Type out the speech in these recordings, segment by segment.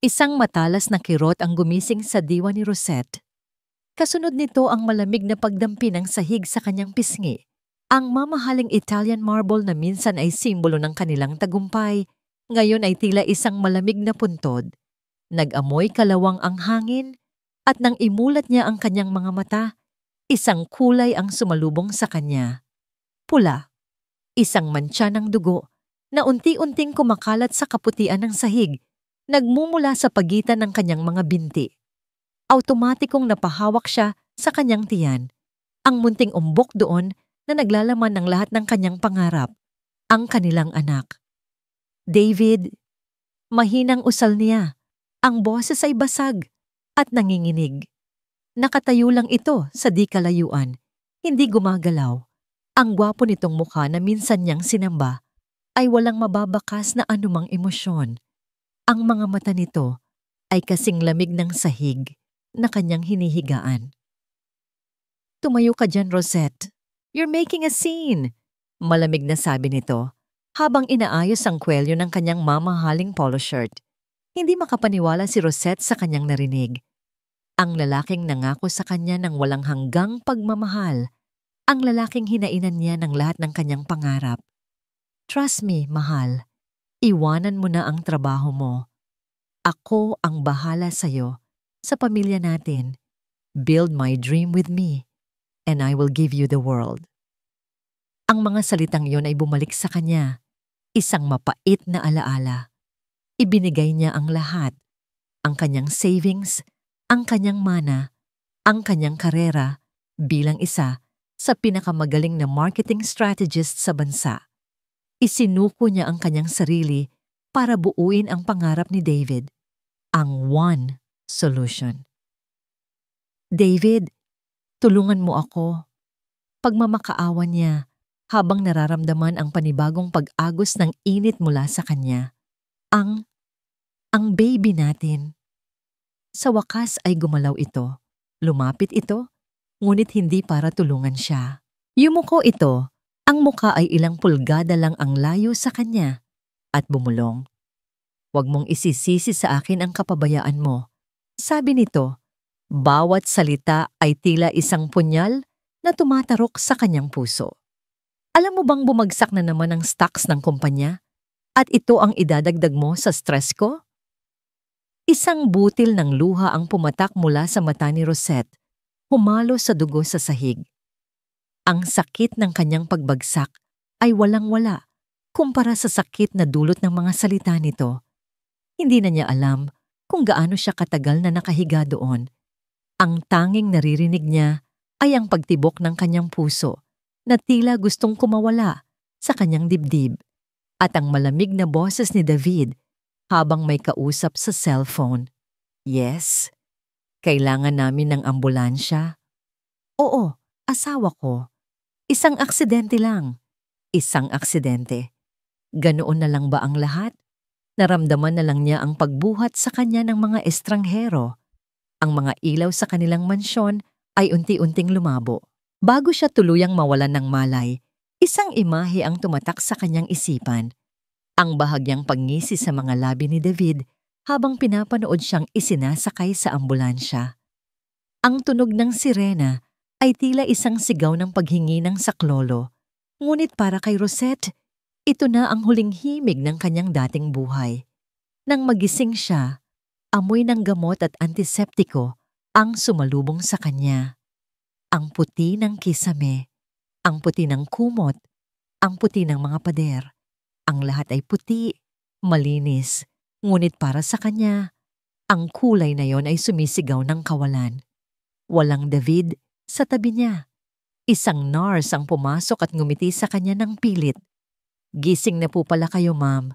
Isang matalas na kirot ang gumising sa diwa ni Rosette. Kasunod nito ang malamig na pagdampi ng sahig sa kanyang pisngi. Ang mamahaling Italian marble na minsan ay simbolo ng kanilang tagumpay, ngayon ay tila isang malamig na puntod. Nag-amoy kalawang ang hangin, at nang imulat niya ang kanyang mga mata, isang kulay ang sumalubong sa kanya. Pula. Isang mantsa ng dugo na unti-unting kumakalat sa kaputian ng sahig, nagmumula sa pagitan ng kanyang mga binti. Automatikong napahawak siya sa kanyang tiyan. Ang munting umbok doon na naglalaman ng lahat ng kanyang pangarap, ang kanilang anak. David, mahinang usal niya. Ang boses ay basag at nanginginig. Nakatayo lang ito sa di kalayuan, hindi gumagalaw. Ang gwapo nitong mukha na minsan niyang sinamba ay walang mababakas na anumang emosyon. Ang mga mata nito ay kasing lamig ng sahig na kanyang hinihigaan. Tumayo ka dyan, Rosette. You're making a scene, malamig na sabi nito habang inaayos ang kwelyo ng kanyang mamahaling polo shirt. Hindi makapaniwala si Rosette sa kanyang narinig. Ang lalaking nangako sa kanya ng walang hanggang pagmamahal. Ang lalaking hinainan niya ng lahat ng kanyang pangarap. Trust me, mahal. Iwanan mo na ang trabaho mo. Ako ang bahala sa'yo, sa pamilya natin. Build my dream with me, and I will give you the world. Ang mga salitang yon ay bumalik sa kanya. Isang mapait na alaala. Ibinigay niya ang lahat. Ang kanyang savings, ang kanyang mana, ang kanyang karera bilang isa sa pinakamagaling na marketing strategist sa bansa. Isinuko niya ang kanyang sarili para buuin ang pangarap ni David, ang one solution. David, tulungan mo ako. Pagmamakaawa niya habang nararamdaman ang panibagong pag-agos ng init mula sa kanya. Ang baby natin. Sa wakas ay gumalaw ito. Lumapit ito, ngunit hindi para tulungan siya. Yumuko ito. Ang muka ay ilang pulgada lang ang layo sa kanya at bumulong. Huwag mong isisisi sa akin ang kapabayaan mo. Sabi nito, bawat salita ay tila isang punyal na tumatarok sa kanyang puso. Alam mo bang bumagsak na naman ang stocks ng kumpanya? At ito ang idadagdag mo sa stress ko? Isang butil ng luha ang pumatak mula sa mata ni Rosette, humalo sa dugo sa sahig. Ang sakit ng kanyang pagbagsak ay walang-wala kumpara sa sakit na dulot ng mga salita nito. Hindi na niya alam kung gaano siya katagal na nakahiga doon. Ang tanging naririnig niya ay ang pagtibok ng kanyang puso na tila gustong kumawala sa kanyang dibdib at ang malamig na boses ni David habang may kausap sa cellphone. Yes, kailangan namin ng ambulansya. Oo, asawa ko. Isang aksidente lang. Isang aksidente. Ganoon na lang ba ang lahat? Naramdaman na lang niya ang pagbuhat sa kanya ng mga estranghero. Ang mga ilaw sa kanilang mansyon ay unti-unting lumabo. Bago siya tuluyang mawalan ng malay, isang imahe ang tumatak sa kanyang isipan. Ang bahagyang pagngisi sa mga labi ni David habang pinapanood siyang isinasakay sa ambulansya. Ang tunog ng sirena ay tila isang sigaw ng paghingi ng saklolo. Ngunit para kay Rosette, ito na ang huling himig ng kanyang dating buhay. Nang magising siya, amoy ng gamot at antiseptiko ang sumalubong sa kanya. Ang puti ng kisame, ang puti ng kumot, ang puti ng mga pader. Ang lahat ay puti, malinis, ngunit para sa kanya, ang kulay na yon ay sumisigaw ng kawalan. Walang David sa tabi niya. Isang nurse ang pumasok at ngumiti sa kanya ng pilit. Gising na po pala kayo, ma'am.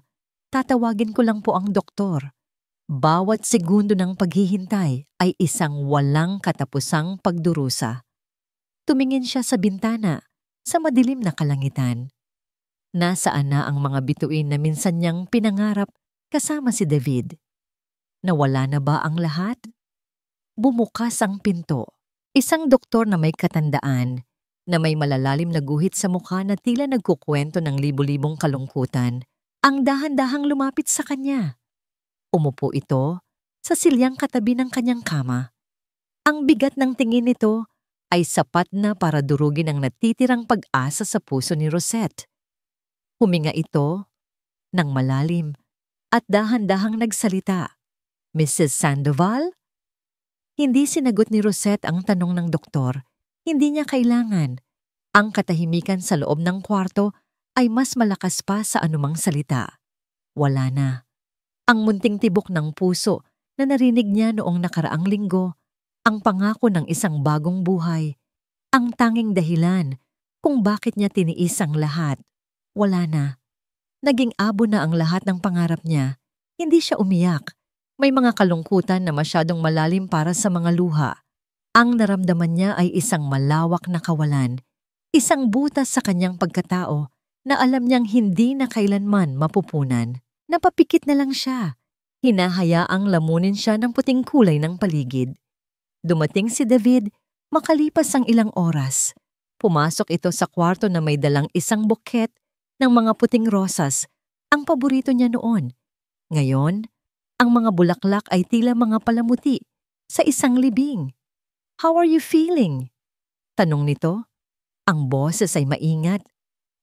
Tatawagin ko lang po ang doktor. Bawat segundo ng paghihintay ay isang walang katapusang pagdurusa. Tumingin siya sa bintana, sa madilim na kalangitan. Nasaan na ang mga bituin na minsan niyang pinangarap kasama si David? Nawala na ba ang lahat? Bumukas ang pinto. Isang doktor na may katandaan, na may malalalim na guhit sa mukha na tila nagkukwento ng libu-libong kalungkutan, ang dahan-dahang lumapit sa kanya. Umupo ito sa silyang katabi ng kanyang kama. Ang bigat ng tingin nito ay sapat na para durugin ang natitirang pag-asa sa puso ni Rosette. Huminga ito ng malalim at dahan-dahang nagsalita. "Mrs. Sandoval?" Hindi sinagot ni Rosette ang tanong ng doktor. Hindi niya kailangan. Ang katahimikan sa loob ng kwarto ay mas malakas pa sa anumang salita. Wala na. Ang munting tibok ng puso na narinig niya noong nakaraang linggo, ang pangako ng isang bagong buhay, ang tanging dahilan kung bakit niya tiniis ang lahat. Wala na. Naging abo na ang lahat ng pangarap niya. Hindi siya umiyak. May mga kalungkutan na masyadong malalim para sa mga luha. Ang naramdaman niya ay isang malawak na kawalan, isang butas sa kanyang pagkatao na alam niyang hindi na kailanman mapupunan. Napapikit na lang siya. Hinahayaang lamunin siya ng puting kulay ng paligid. Dumating si David, makalipas ang ilang oras. Pumasok ito sa kwarto na may dalang isang buket ng mga puting rosas, ang paborito niya noon. Ngayon, ang mga bulaklak ay tila mga palamuti sa isang libing. "How are you feeling?" tanong nito. Ang boses ay maingat.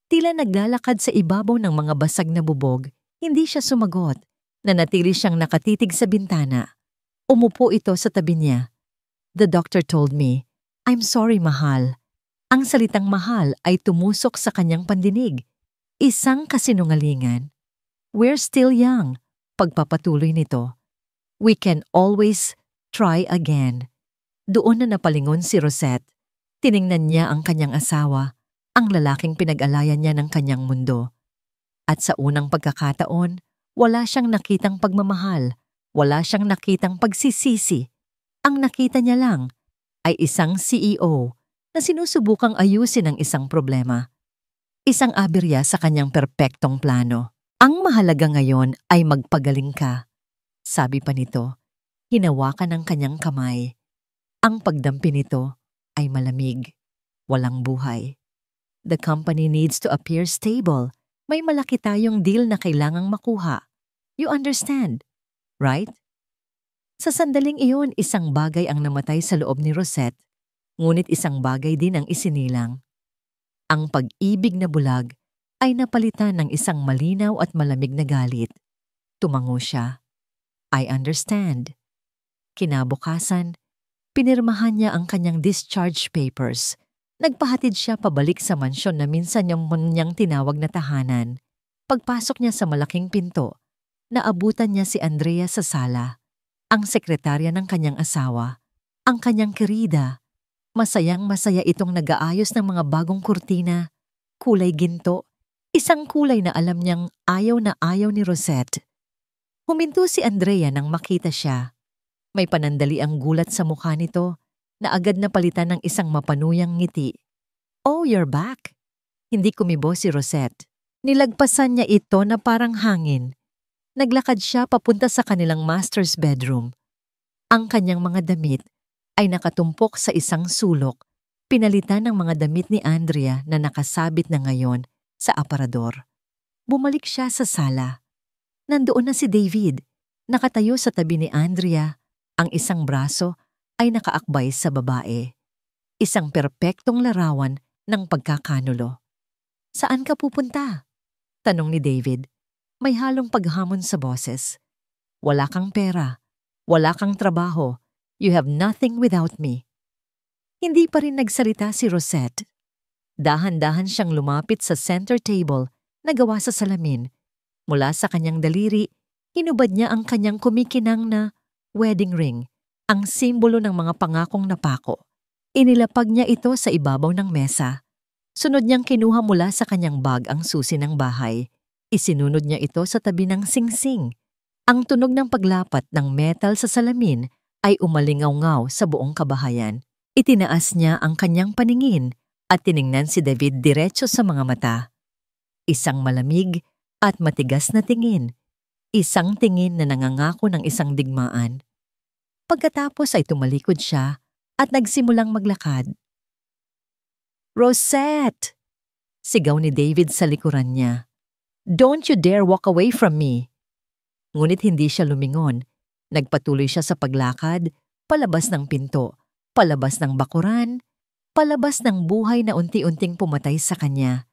Tila naglalakad sa ibabaw ng mga basag na bubog. Hindi siya sumagot. Nanatili siyang nakatitig sa bintana. Umupo ito sa tabi niya. "The doctor told me, I'm sorry, mahal." Ang salitang mahal ay tumusok sa kanyang pandinig. Isang kasinungalingan. "We're still young." Pagpapatuloy nito. "We can always try again." Doon na napalingon si Rosette. Tiningnan niya ang kanyang asawa, ang lalaking pinag-alayan niya ng kanyang mundo. At sa unang pagkakataon, wala siyang nakitang pagmamahal, wala siyang nakitang pagsisisi. Ang nakita niya lang ay isang CEO na sinusubukang ayusin ang isang problema. Isang aberya sa kanyang perpektong plano. "Ang mahalaga ngayon ay magpagaling ka," sabi pa nito. Hinawakan ang kanyang kamay. Ang pagdampi nito ay malamig, walang buhay. "The company needs to appear stable. May malaki tayong deal na kailangang makuha. You understand, right?" Sa sandaling iyon, isang bagay ang namatay sa loob ni Rosette, ngunit isang bagay din ang isinilang. Ang pag-ibig na bulag ay napalitan ng isang malinaw at malamig na galit. Tumango siya. "I understand." Kinabukasan, pinirmahan niya ang kanyang discharge papers. Nagpahatid siya pabalik sa mansyon na minsan niyang tinawag na tahanan. Pagpasok niya sa malaking pinto, naabutan niya si Andrea sa sala, ang sekretarya ng kanyang asawa, ang kanyang kerida. Masayang-masaya itong nag-aayos ng mga bagong kurtina, kulay ginto, isang kulay na alam niyang ayaw na ayaw ni Rosette. Huminto si Andrea nang makita siya. May panandali ang gulat sa mukha nito na agad na palitan ng isang mapanuyang ngiti. "Oh, you're back." Hindi kumibo si Rosette. Nilagpasan niya ito na parang hangin. Naglakad siya papunta sa kanilang master's bedroom. Ang kanyang mga damit ay nakatumpok sa isang sulok, pinalitan ng mga damit ni Andrea na nakasabit na ngayon sa aparador. Bumalik siya sa sala. Nandoon na si David, nakatayo sa tabi ni Andrea. Ang isang braso ay nakaakbay sa babae. Isang perpektong larawan ng pagkakanulo. "Saan ka pupunta?" tanong ni David. May halong paghamon sa boses. "Wala kang pera. Wala kang trabaho. You have nothing without me." Hindi pa rin nagsalita si Rosette. Dahan-dahan siyang lumapit sa center table na gawa sa salamin. Mula sa kanyang daliri, hinubad niya ang kanyang kumikinang na wedding ring, ang simbolo ng mga pangakong napako. Inilapag niya ito sa ibabaw ng mesa. Sunod niyang kinuha mula sa kanyang bag ang susi ng bahay. Isinunod niya ito sa tabi ng singsing. Ang tunog ng paglapat ng metal sa salamin ay umalingaw-ngaw sa buong kabahayan. Itinaas niya ang kanyang paningin at tiningnan si David diretso sa mga mata. Isang malamig at matigas na tingin. Isang tingin na nangangako ng isang digmaan. Pagkatapos ay tumalikod siya at nagsimulang maglakad. "Rosette!" sigaw ni David sa likuran niya. "Don't you dare walk away from me!" Ngunit hindi siya lumingon. Nagpatuloy siya sa paglakad, palabas ng pinto, palabas ng bakuran, palabas ng buhay na unti-unting pumatay sa kanya.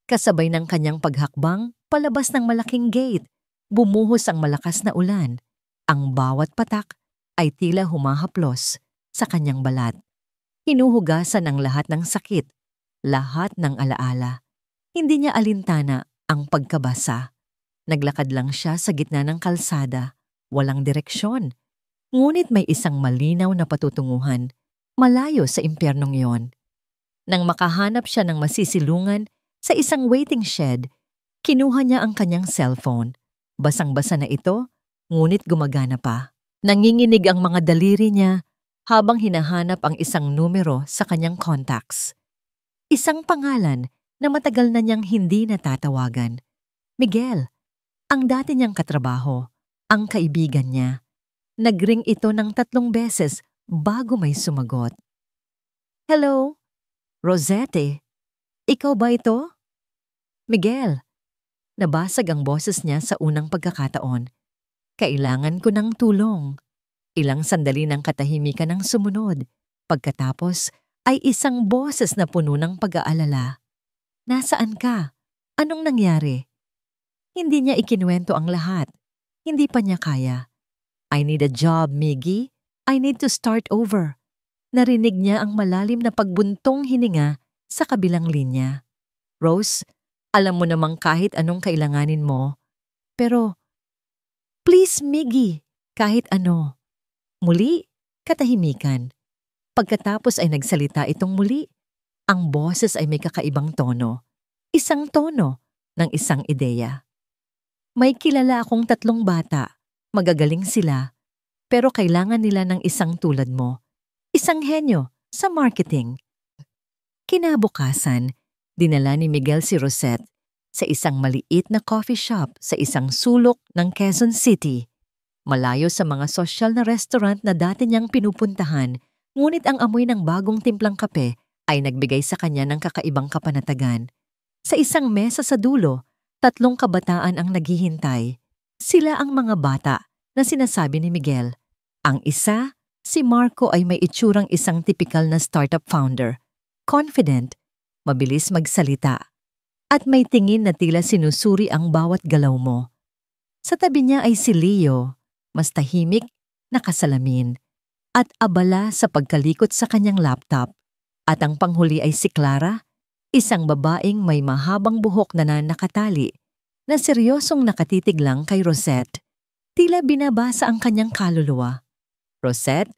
Kasabay ng kanyang paghakbang, palabas ng malaking gate, bumuhos ang malakas na ulan. Ang bawat patak ay tila humahaplos sa kanyang balat. Hinuhugasan ang lahat ng sakit, lahat ng alaala. Hindi niya alintana ang pagkabasa. Naglakad lang siya sa gitna ng kalsada, walang direksyon. Ngunit may isang malinaw na patutunguhan, malayo sa impyernong yon. Nang makahanap siya ng masisilungan sa isang waiting shed, kinuha niya ang kanyang cellphone. Basang-basa na ito, ngunit gumagana pa. Nanginginig ang mga daliri niya habang hinahanap ang isang numero sa kanyang contacts. Isang pangalan na matagal na niyang hindi natatawagan. Miguel, ang dati niyang katrabaho, ang kaibigan niya. Nagring ito ng 3 beses bago may sumagot. Hello? Rosette? Ikaw ba ito? Miguel. Nabasag ang boses niya sa unang pagkakataon. Kailangan ko ng tulong. Ilang sandali ng katahimikan ang sumunod. Pagkatapos ay isang boses na puno ng pag-aalala. Nasaan ka? Anong nangyari? Hindi niya ikinuwento ang lahat. Hindi pa niya kaya. I need a job, Miggy. I need to start over. Narinig niya ang malalim na pagbuntong hininga sa kabilang linya. Rose, alam mo namang kahit anong kailanganin mo. Pero, please, Miggy, kahit ano. Muli, katahimikan. Pagkatapos ay nagsalita itong muli. Ang boses ay may kakaibang tono. Isang tono ng isang ideya. May kilala akong 3 bata. Magagaling sila. Pero kailangan nila ng isang tulad mo. Isang henyo sa marketing. Kinabukasan, dinala ni Miguel si Rosette sa isang maliit na coffee shop sa isang sulok ng Quezon City. Malayo sa mga sosyal na restaurant na dati niyang pinupuntahan, ngunit ang amoy ng bagong timplang kape ay nagbigay sa kanya ng kakaibang kapanatagan. Sa isang mesa sa dulo, 3 kabataan ang naghihintay. Sila ang mga bata na sinasabi ni Miguel. Ang isa, si Marco ay may itsurang isang tipikal na startup founder. Confident, mabilis magsalita, at may tingin na tila sinusuri ang bawat galaw mo. Sa tabi niya ay si Leo, mas tahimik, nakasalamin, at abala sa pagkalikot sa kanyang laptop. At ang panghuli ay si Clara, isang babaeng may mahabang buhok na nakatali, na seryosong nakatitig lang kay Rosette. Tila binabasa ang kanyang kaluluwa. Rosette,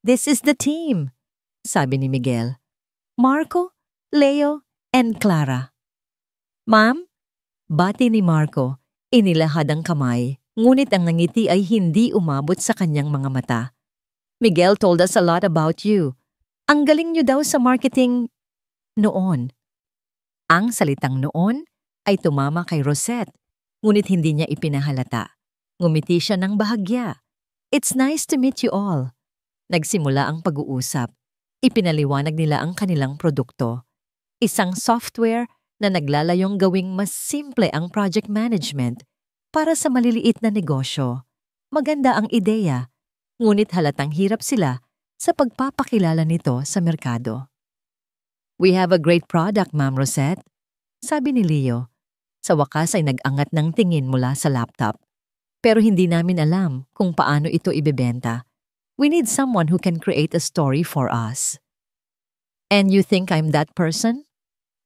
this is the team, sabi ni Miguel. Marco, Leo, and Clara. Ma'am? Bati ni Marco, inilahad ang kamay, ngunit ang nangiti ay hindi umabot sa kanyang mga mata. Miguel told us a lot about you. Ang galing niyo daw sa marketing noon. Ang salitang noon ay tumama kay Rosette, ngunit hindi niya ipinahalata. Ngumiti siya ng bahagya. It's nice to meet you all. Nagsimula ang pag-uusap. Ipinaliwanag nila ang kanilang produkto. Isang software na naglalayong gawing mas simple ang project management para sa maliliit na negosyo. Maganda ang ideya, ngunit halatang hirap sila sa pagpapakilala nito sa merkado. We have a great product, Ma'am Rosette, sabi ni Leo. Sa wakas ay nag-angat ng tingin mula sa laptop. Pero hindi namin alam kung paano ito ibebenta. We need someone who can create a story for us. And you think I'm that person?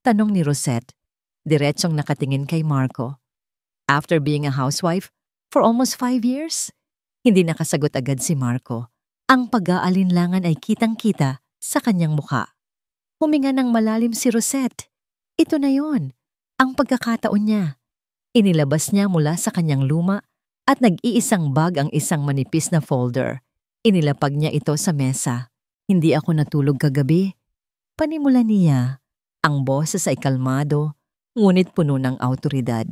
Tanong ni Rosette, diretsong nakatingin kay Marco. After being a housewife for almost 5 years? Hindi nakasagot agad si Marco. Ang pag-aalinlangan ay kitang-kita sa kanyang muka. Huminga ng malalim si Rosette. Ito na yon, ang pagkakataon niya. Inilabas niya mula sa kanyang luma at nag-iisang bag ang isang manipis na folder. Inilapag niya ito sa mesa. Hindi ako natulog kagabi. Panimula niya. Ang boses ay kalmado, ngunit puno ng awtoridad.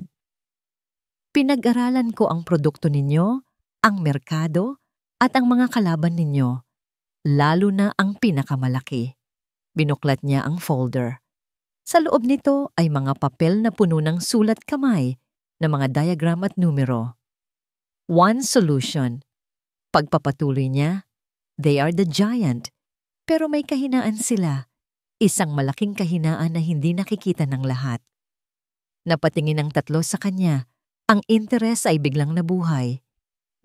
Pinag-aralan ko ang produkto ninyo, ang merkado, at ang mga kalaban ninyo, lalo na ang pinakamalaki. Binuklat niya ang folder. Sa loob nito ay mga papel na puno ng sulat kamay na mga diagram at numero. One solution. Pagpapatuloy niya, they are the giant. Pero may kahinaan sila. Isang malaking kahinaan na hindi nakikita ng lahat. Napatingin ang tatlo sa kanya. Ang interes ay biglang nabuhay.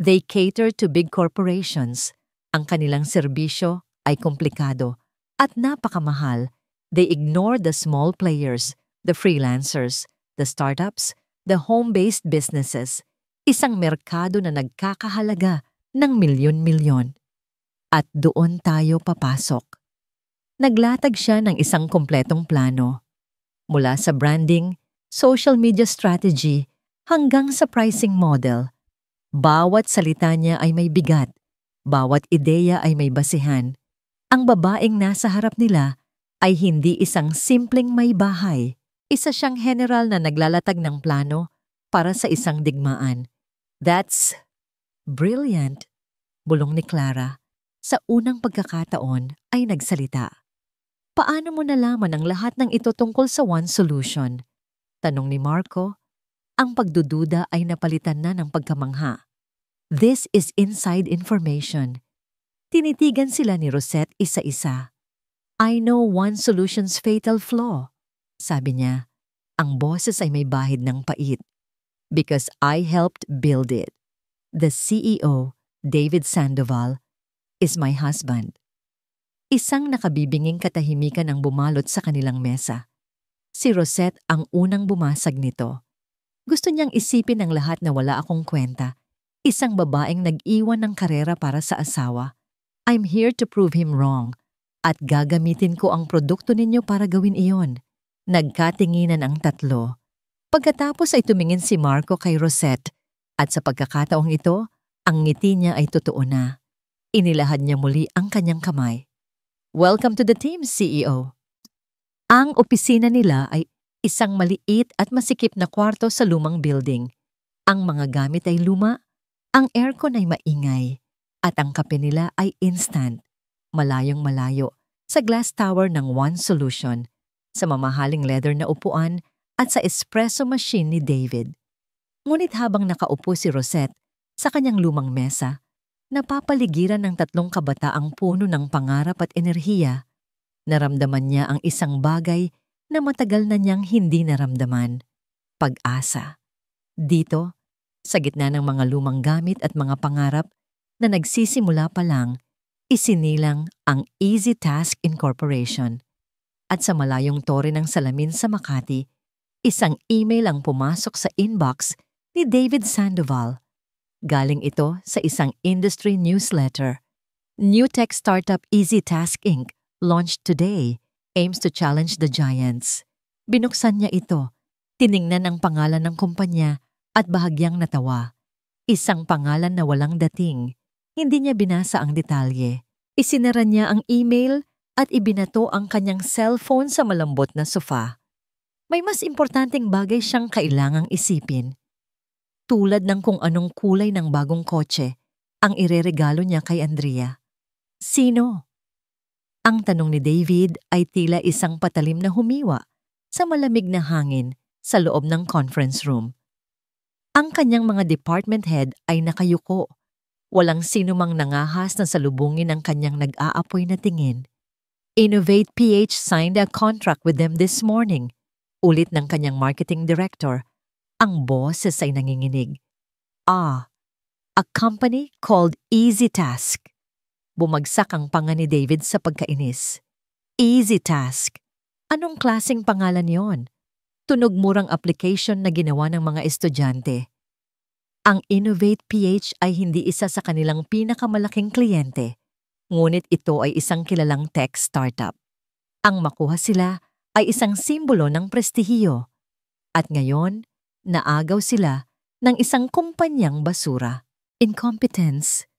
They cater to big corporations. Ang kanilang serbisyo ay komplikado at napakamahal. They ignore the small players, the freelancers, the startups, the home-based businesses. Isang merkado na nagkakahalaga ng milyon-milyon. At doon tayo papasok. Naglatag siya ng isang kompletong plano. Mula sa branding, social media strategy, hanggang sa pricing model. Bawat salita niya ay may bigat. Bawat ideya ay may basihan. Ang babaeng nasa harap nila ay hindi isang simpleng may bahay. Isa siyang general na naglalatag ng plano para sa isang digmaan. That's brilliant, bulong ni Clara. Sa unang pagkakataon ay nagsalita. Paano mo nalaman ang lahat ng ito tungkol sa one solution? Tanong ni Marco. Ang pagdududa ay napalitan na ng pagkamangha. This is inside information. Tinitigan sila ni Rosette isa-isa. I know one solution's fatal flaw. Sabi niya, ang boses ay may bahid ng pait. Because I helped build it. The CEO, David Sandoval, is my husband. Isang nakabibinging katahimikan ang bumalot sa kanilang mesa. Si Rosette ang unang bumasag nito. Gusto niyang isipin ng lahat na wala akong kwenta. Isang babaeng nag-iwan ng karera para sa asawa. I'm here to prove him wrong. At gagamitin ko ang produkto ninyo para gawin iyon. Nagkatinginan ang tatlo. Pagkatapos ay tumingin si Marco kay Rosette. At sa pagkakataong ito, ang ngiti niya ay totoo na. Inilahad niya muli ang kanyang kamay. Welcome to the team, CEO. Ang opisina nila ay isang maliit at masikip na kwarto sa lumang building. Ang mga gamit ay luma, ang aircon ay maingay, at ang kape nila ay instant, malayong malayo, sa glass tower ng One Solution, sa mamahaling leather na upuan at sa espresso machine ni David. Ngunit habang nakaupo si Rosette sa kanyang lumang mesa, napapaligiran ng tatlong kabataang puno ng pangarap at enerhiya. Naramdaman niya ang isang bagay na matagal na niyang hindi naramdaman. Pag-asa. Dito, sa gitna ng mga lumang gamit at mga pangarap na nagsisimula pa lang, isinilang ang Easy Task Incorporation. At sa malayong tore ng salamin sa Makati, isang email ang pumasok sa inbox ni David Sandoval. Galing ito sa isang industry newsletter. New tech startup Easy Task Inc. launched today, aims to challenge the giants. Binuksan niya ito, tiningnan ang pangalan ng kumpanya at bahagyang natawa. Isang pangalan na walang dating. Hindi niya binasa ang detalye. Isinara niya ang email at ibinato ang kanyang cellphone sa malambot na sofa. May mas importanteng bagay siyang kailangang isipin. Tulad ng kung anong kulay ng bagong kotse ang ireregalo niya kay Andrea. Sino? Ang tanong ni David ay tila isang patalim na humiwa sa malamig na hangin sa loob ng conference room. Ang kanyang mga department head ay nakayuko. Walang sino mang nangahas na salubungin ang kanyang nag-aapoy na tingin. Innovate PH signed a contract with them this morning. Ulit ng kanyang marketing director. Ang boses ay nanginginig. A company called Easy Task. Bumagsak ang panga ni David sa pagkainis. Easy Task. Anong klaseng pangalan yon? Tunog murang application na ginawa ng mga estudyante. Ang Innovate PH ay hindi isa sa kanilang pinakamalaking kliyente, ngunit ito ay isang kilalang tech startup. Ang makuha sila ay isang simbolo ng prestihiyo. At ngayon, naagaw sila ng isang kumpanyang basura. Incompetence,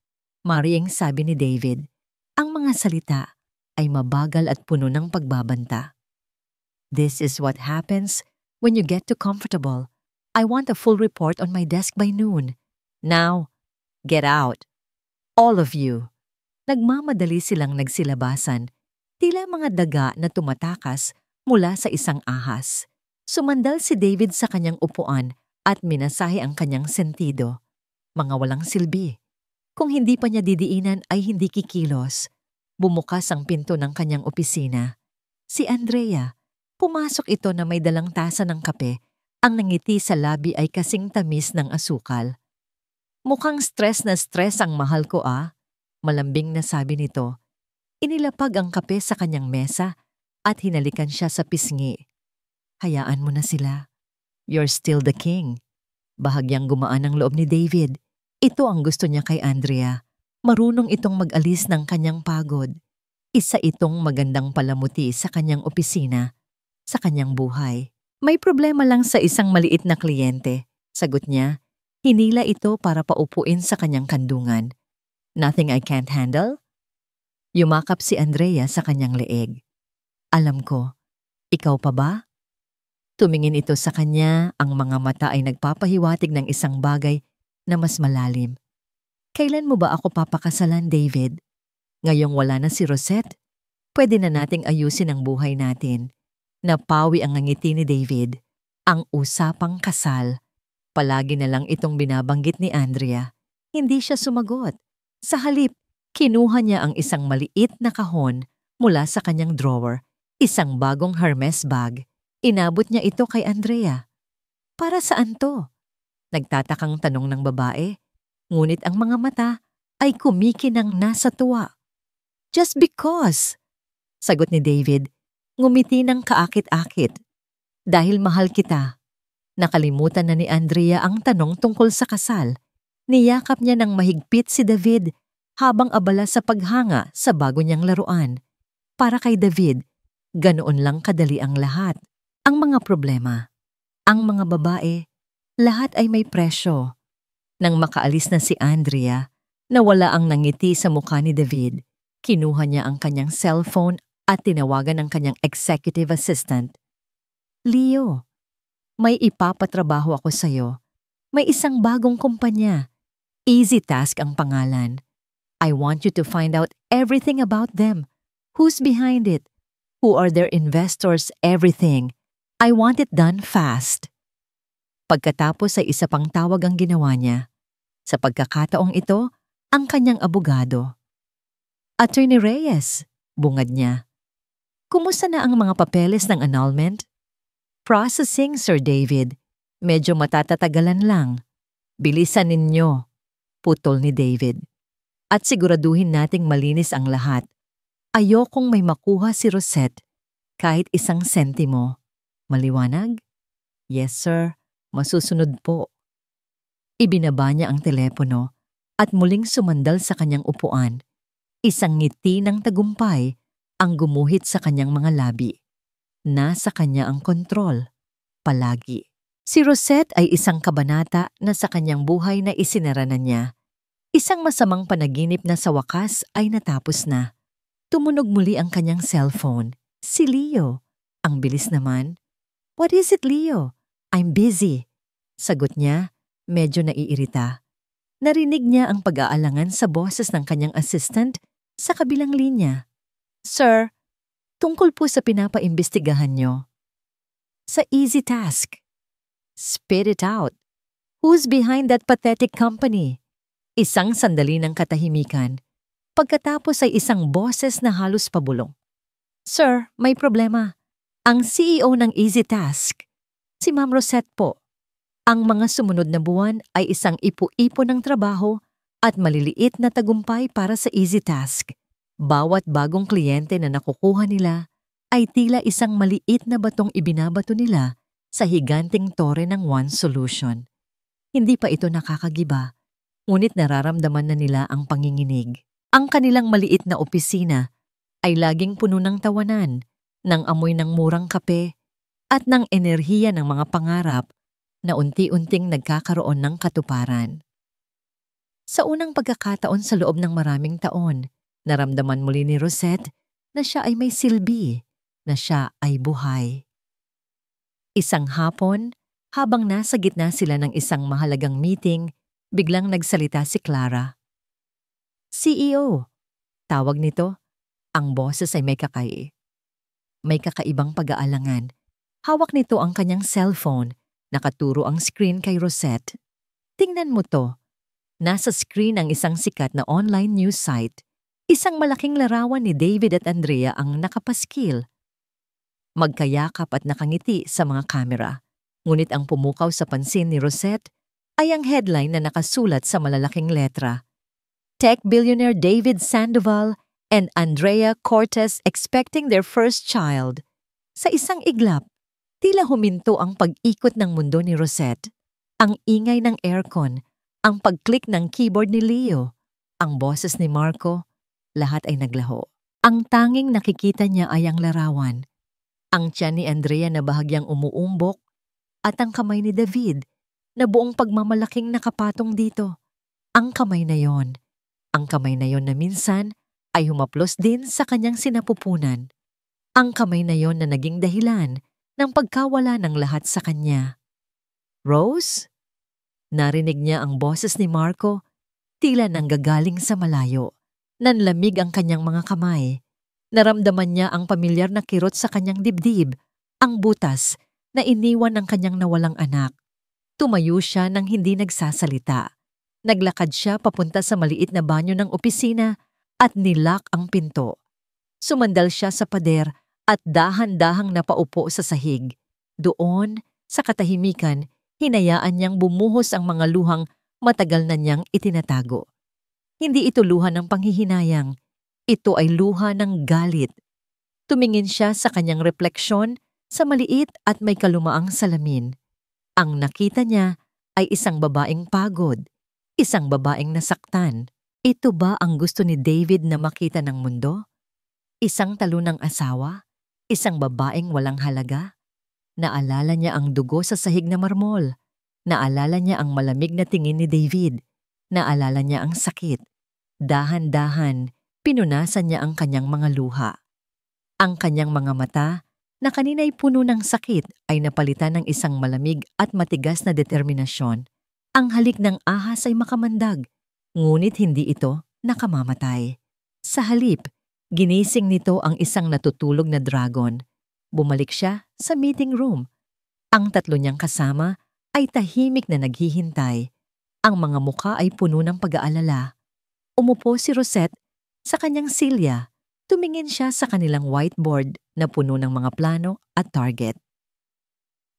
maring sabi ni David. Ang mga salita ay mabagal at puno ng pagbabanta. This is what happens when you get too comfortable. I want a full report on my desk by noon. Now, get out. All of you. Nagmamadali silang nagsilabasan, tila mga daga na tumatakas mula sa isang ahas. Sumandal si David sa kanyang upuan at minasahe ang kanyang sentido. Mga walang silbi. Kung hindi pa niya didiinan ay hindi kikilos. Bumukas ang pinto ng kanyang opisina. Si Andrea, pumasok ito na may dalang tasa ng kape. Ang nangiti sa labi ay kasing tamis ng asukal. Mukhang stress na stress ang mahal ko malambing na sabi nito. Inilapag ang kape sa kanyang mesa at hinalikan siya sa pisngi. Hayaan mo na sila. You're still the king. Bahagyang gumaan ang loob ni David. Ito ang gusto niya kay Andrea. Marunong itong mag-alis ng kanyang pagod. Isa itong magandang palamuti sa kanyang opisina, sa kanyang buhay. May problema lang sa isang maliit na kliyente. Sagot niya, hinila ito para paupuin sa kanyang kandungan. Nothing I can't handle? Yumakap si Andrea sa kanyang leeg. Alam ko. Ikaw pa ba? Tumingin ito sa kanya, ang mga mata ay nagpapahiwatig ng isang bagay na mas malalim. Kailan mo ba ako papakasalan, David? Ngayong wala na si Rosette, pwede na nating ayusin ang buhay natin. Napawi ang ngiti ni David. Ang usapang kasal. Palagi na lang itong binabanggit ni Andrea. Hindi siya sumagot. Sa halip, kinuha niya ang isang maliit na kahon mula sa kanyang drawer, isang bagong Hermes bag. Inabot niya ito kay Andrea. Para saan to? Nagtatakang tanong ng babae, ngunit ang mga mata ay kumikinang nasa tuwa. Just because, sagot ni David, ngumiti ng kaakit-akit. Dahil mahal kita. Nakalimutan na ni Andrea ang tanong tungkol sa kasal. Niyakap niya ng mahigpit si David habang abala sa paghanga sa bago niyang laruan. Para kay David, ganoon lang kadali ang lahat. Ang mga problema, ang mga babae, lahat ay may presyo. Nang makaalis na si Andrea, nawala ang nangiti sa mukha ni David. Kinuha niya ang kanyang cellphone at tinawagan ang kanyang executive assistant. Leo, may ipapatrabaho ako sa'yo. May isang bagong kumpanya. Easy Task ang pangalan. I want you to find out everything about them. Who's behind it? Who are their investors? Everything. I want it done fast. Pagkatapos ay isa pang tawag ang ginawa niya. Sa pagkakataong ito, ang kanyang abogado. Attorney Reyes, bungad niya. Kumusta na ang mga papeles ng annulment? Processing, Sir David. Medyo matatatagalan lang. Bilisan ninyo, putol ni David. At siguraduhin nating malinis ang lahat. Ayokong may makuha si Rosette kahit isang sentimo. Maliwanag? Yes, sir. Masusunod po. Ibinaba niya ang telepono at muling sumandal sa kanyang upuan. Isang ngiti ng tagumpay ang gumuhit sa kanyang mga labi. Nasa kanya ang kontrol. Palagi. Si Rosette ay isang kabanata na sa kanyang buhay na isinara na niya. Isang masamang panaginip na sa wakas ay natapos na. Tumunog muli ang kanyang cellphone. Si Leo. Ang bilis naman. What is it, Leo? I'm busy. Sagot niya, medyo naiirita. Narinig niya ang pag-aalangan sa boses ng kanyang assistant sa kabilang linya. Sir, tungkol po sa pinapaimbestigahan niyo. Sa Easy Task. Spit it out. Who's behind that pathetic company? Isang sandali ng katahimikan. Pagkatapos ay isang boses na halos pabulong. Sir, may problema. Ang CEO ng Easy Task, si Ma'am Rosette po. Ang mga sumunod na buwan ay isang ipu-ipo ng trabaho at maliliit na tagumpay para sa Easy Task. Bawat bagong kliyente na nakukuha nila ay tila isang maliit na batong ibinabato nila sa higanting tore ng One Solution. Hindi pa ito nakakagiba, ngunit nararamdaman na nila ang panginginig. Ang kanilang maliit na opisina ay laging puno ng tawanan, ng amoy ng murang kape, at ng enerhiya ng mga pangarap na unti-unting nagkakaroon ng katuparan. Sa unang pagkakataon sa loob ng maraming taon, naramdaman muli ni Rosette na siya ay may silbi, na siya ay buhay. Isang hapon, habang nasa gitna sila ng isang mahalagang meeting, biglang nagsalita si Clara. CEO, tawag nito, ang boses ay may kakaibang pag-aalangan. Hawak nito ang kanyang cellphone, nakaturo ang screen kay Rosette. Tingnan mo to. Nasa screen ang isang sikat na online news site. Isang malaking larawan ni David at Andrea ang nakapaskil. Magkayakap at nakangiti sa mga kamera. Ngunit ang pumukaw sa pansin ni Rosette ay ang headline na nakasulat sa malalaking letra. Tech billionaire David Sandoval and Andrea Cortez expecting their first child. Sa isang iglap, tila huminto ang pag-ikot ng mundo ni Rosette. Ang ingay ng aircon, ang pag-click ng keyboard ni Leo, ang boses ni Marco, lahat ay naglaho. Ang tanging nakikita niya ay ang larawan. Ang tiyan ni Andrea na bahagyang umuumbok at ang kamay ni David na buong pagmamalaking nakapatong dito. Ang kamay na yon na minsan ay humaplos din sa kanyang sinapupunan. Ang kamay na yon na naging dahilan ng pagkawala ng lahat sa kanya. Rose? Narinig niya ang boses ni Marco, tila nanggagaling sa malayo. Nanlamig ang kanyang mga kamay. Naramdaman niya ang pamilyar na kirot sa kanyang dibdib, ang butas na iniwan ng kanyang nawalang anak. Tumayo siya nang hindi nagsasalita. Naglakad siya papunta sa maliit na banyo ng opisina at nilock ang pinto. Sumandal siya sa pader at dahan-dahang napaupo sa sahig. Doon, sa katahimikan, hinayaan niyang bumuhos ang mga luhang matagal na niyang itinatago. Hindi ito luha ng panghihinayang. Ito ay luha ng galit. Tumingin siya sa kanyang refleksyon sa maliit at may kalumaang salamin. Ang nakita niya ay isang babaeng pagod, isang babaeng nasaktan. Ito ba ang gusto ni David na makita ng mundo? Isang talunang asawa? Isang babaeng walang halaga? Naalala niya ang dugo sa sahig na marmol. Naalala niya ang malamig na tingin ni David. Naalala niya ang sakit. Dahan-dahan, pinunasan niya ang kanyang mga luha. Ang kanyang mga mata, na kanina'y puno ng sakit, ay napalitan ng isang malamig at matigas na determinasyon. Ang halik ng ahas ay makamandag, ngunit hindi ito nakamamatay. Sa halip, ginising nito ang isang natutulog na dragon. Bumalik siya sa meeting room. Ang tatlo niyang kasama ay tahimik na naghihintay. Ang mga mukha ay puno ng pag-aalala. Umupo si Rosette sa kanyang silya, tumingin siya sa kanilang whiteboard na puno ng mga plano at target.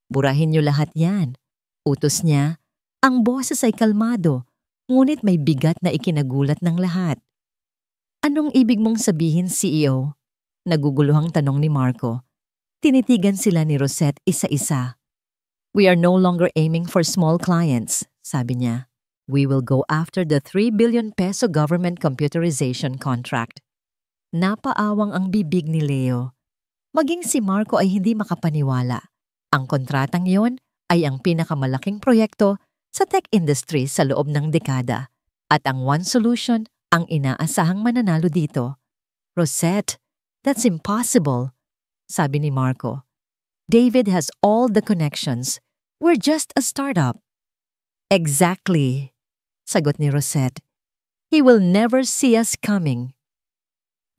Burahin niyo lahat yan, utos niya. Ang boses ay kalmado, ngunit may bigat na ikinagulat ng lahat. Anong ibig mong sabihin, CEO? Naguguluhang tanong ni Marco. Tinitigan sila ni Rosette isa-isa. We are no longer aiming for small clients, sabi niya. We will go after the 3 billion peso government computerization contract. Napaawang ang bibig ni Leo. Maging si Marco ay hindi makapaniwala. Ang kontratang yon ay ang pinakamalaking proyekto sa tech industry sa loob ng dekada. At ang One Solution ang inaasahang mananalo dito. Rosette, that's impossible, sabi ni Marco. David has all the connections. We're just a startup. Exactly, sagot ni Rosette. He will never see us coming.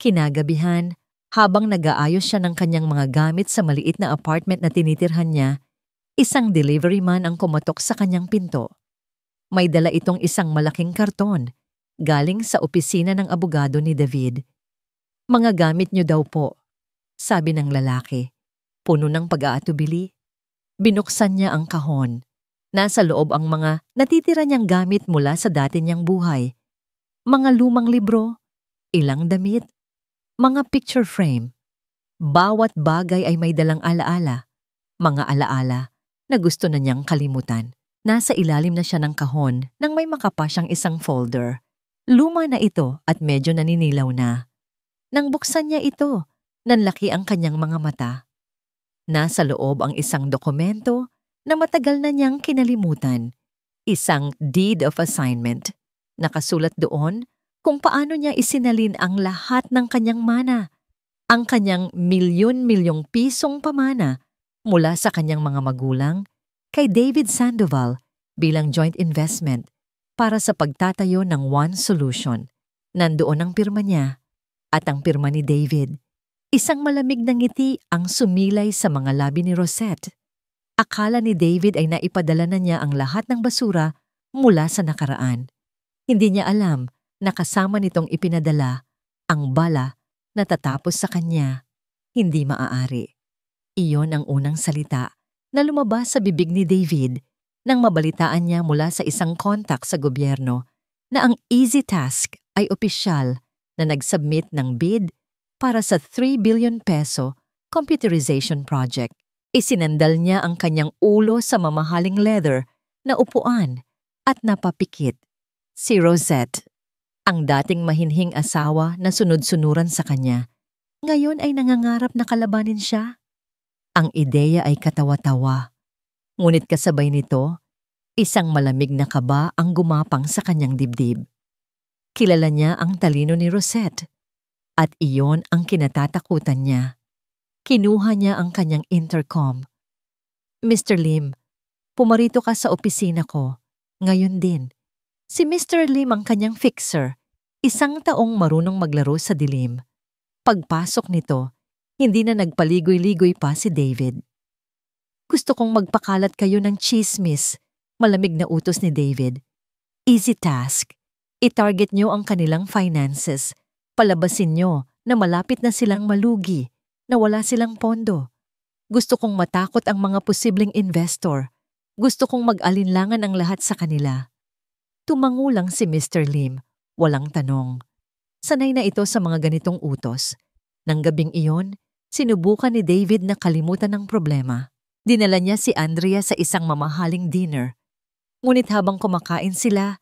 Kinagabihan, habang nag-aayos siya ng kanyang mga gamit sa maliit na apartment na tinitirhan niya, isang delivery man ang kumatok sa kanyang pinto. May dala itong isang malaking karton, galing sa opisina ng abogado ni David. Mga gamit niyo daw po, sabi ng lalaki. Puno ng pag-aatubili. Binuksan niya ang kahon. Nasa loob ang mga natitira niyang gamit mula sa dati niyang buhay. Mga lumang libro, ilang damit, mga picture frame. Bawat bagay ay may dalang alaala. Mga alaala na gusto na niyang kalimutan. Nasa ilalim na siya ng kahon nang may makapa siyang isang folder. Luma na ito at medyo naninilaw na. Nang buksan niya ito, nanlaki ang kanyang mga mata. Nasa loob ang isang dokumento na matagal na niyang kinalimutan. Isang deed of assignment. Nakasulat doon kung paano niya isinalin ang lahat ng kanyang mana, ang kanyang milyon-milyong pisong pamana mula sa kanyang mga magulang kay David Sandoval bilang joint investment para sa pagtatayo ng One Solution. Nandoon ang pirma niya at ang pirma ni David. Isang malamig na ngiti ang sumilay sa mga labi ni Rosette. Akala ni David ay naipadala na niya ang lahat ng basura mula sa nakaraan. Hindi niya alam na kasama nitong ipinadala ang bala na tatapos sa kanya, hindi maaari. Iyon ang unang salita na lumabas sa bibig ni David nang mabalitaan niya mula sa isang kontak sa gobyerno na ang Easy Task ay opisyal na nag-submit ng bid para sa 3 billion peso computerization project. Isinandal niya ang kanyang ulo sa mamahaling leather na upuan at napapikit. Si Rosette, ang dating mahinhing asawa na sunod-sunuran sa kanya, ngayon ay nangangarap na kalabanin siya. Ang ideya ay katawa-tawa. Ngunit kasabay nito, isang malamig na kaba ang gumapang sa kanyang dibdib. Kilala niya ang talino ni Rosette at iyon ang kinatatakutan niya. Kinuha niya ang kanyang intercom. Mr. Lim, pumarito ka sa opisina ko. Ngayon din. Si Mr. Lim ang kanyang fixer, isang taong marunong maglaro sa dilim. Pagpasok nito, hindi na nagpaligoy-ligoy pa si David. Gusto kong magpakalat kayo ng chismis, malamig na utos ni David. Easy task. I-target nyo ang kanilang finances. Palabasin nyo na malapit na silang malugi, na wala silang pondo. Gusto kong matakot ang mga posibleng investor. Gusto kong mag-alinlangan ang lahat sa kanila. Tumangulang si Mr. Lim, walang tanong. Sanay na ito sa mga ganitong utos. Nang gabing iyon, sinubukan ni David na kalimutan ng problema. Dinala niya si Andrea sa isang mamahaling dinner. Ngunit habang kumakain sila,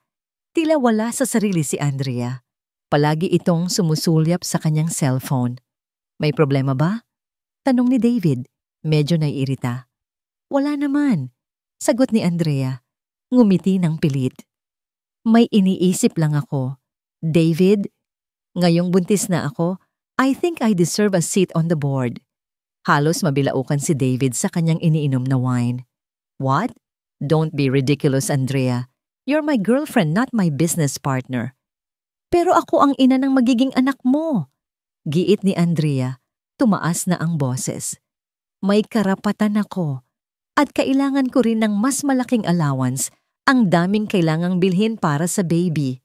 tila wala sa sarili si Andrea. Palagi itong sumusulyap sa kanyang cellphone. May problema ba? Tanong ni David, medyo naiirita. Wala naman, sagot ni Andrea. Ngumiti ng pilit. May iniisip lang ako. David, ngayong buntis na ako, I think I deserve a seat on the board. Halos mabilaukan si David sa kanyang iniinom na wine. What? Don't be ridiculous, Andrea. You're my girlfriend, not my business partner. Pero ako ang ina ng magiging anak mo. Giit ni Andrea, tumaas na ang boses. May karapatan ako at kailangan ko rin ng mas malaking allowance, ang daming kailangang bilhin para sa baby.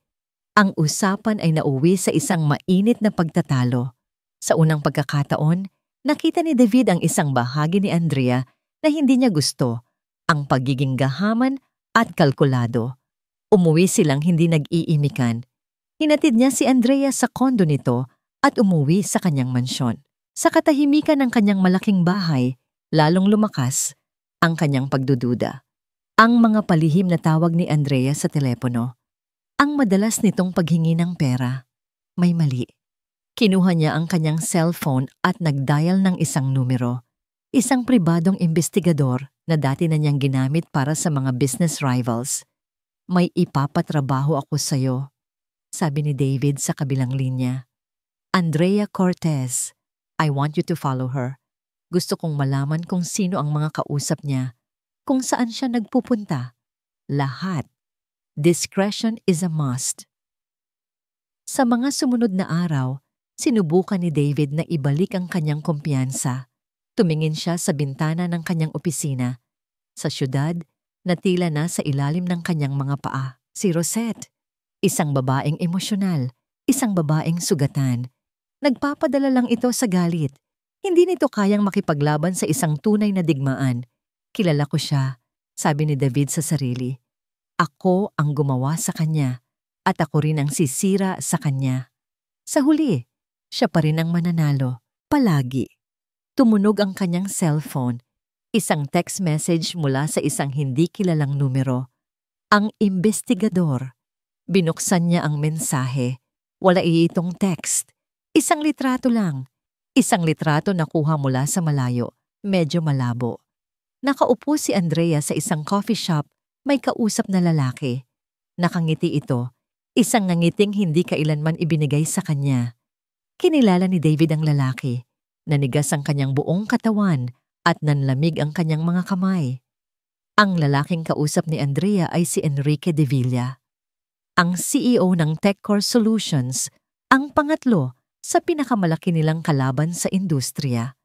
Ang usapan ay nauwi sa isang mainit na pagtatalo. Sa unang pagkakataon, nakita ni David ang isang bahagi ni Andrea na hindi niya gusto, ang pagiging gahaman at kalkulado. Umuwi silang hindi nag-iimikan. Hinatid niya si Andrea sa kondo nito at umuwi sa kanyang mansyon. Sa katahimikan ng kanyang malaking bahay, lalong lumakas ang kanyang pagdududa. Ang mga palihim na tawag ni Andrea sa telepono. Ang madalas nitong paghingi ng pera. May mali. Kinuha niya ang kanyang cellphone at nag-dial ng isang numero. Isang pribadong investigador na dati na niyang ginamit para sa mga business rivals. May ipapatrabaho ako sa'yo, sabi ni David sa kabilang linya. Andrea Cortez, I want you to follow her. Gusto kong malaman kung sino ang mga kausap niya, kung saan siya nagpupunta. Lahat. Discretion is a must. Sa mga sumunod na araw, sinubukan ni David na ibalik ang kanyang kumpiyansa. Tumingin siya sa bintana ng kanyang opisina. Sa syudad, natila na sa ilalim ng kanyang mga paa. Si Rosette, isang babaeng emosyonal, isang babaeng sugatan. Nagpapadala lang ito sa galit. Hindi nito kayang makipaglaban sa isang tunay na digmaan. Kilala ko siya, sabi ni David sa sarili. Ako ang gumawa sa kanya at ako rin ang sisira sa kanya. Sa huli, siya pa rin ang mananalo, palagi. Tumunog ang kanyang cellphone, isang text message mula sa isang hindi kilalang numero. Ang investigador. Binuksan niya ang mensahe. Wala itong text. Isang litrato lang. Isang litrato na kuha mula sa malayo, medyo malabo. Nakaupo si Andrea sa isang coffee shop, may kausap na lalaki. Nakangiti ito, isang nangiting hindi kailanman ibinigay sa kanya. Kinilala ni David ang lalaki. Nanigas ang kanyang buong katawan at nanlamig ang kanyang mga kamay. Ang lalaking kausap ni Andrea ay si Enrique de Villa, ang CEO ng TechCore Solutions, ang pangatlo sa pinakamalaki nilang kalaban sa industriya.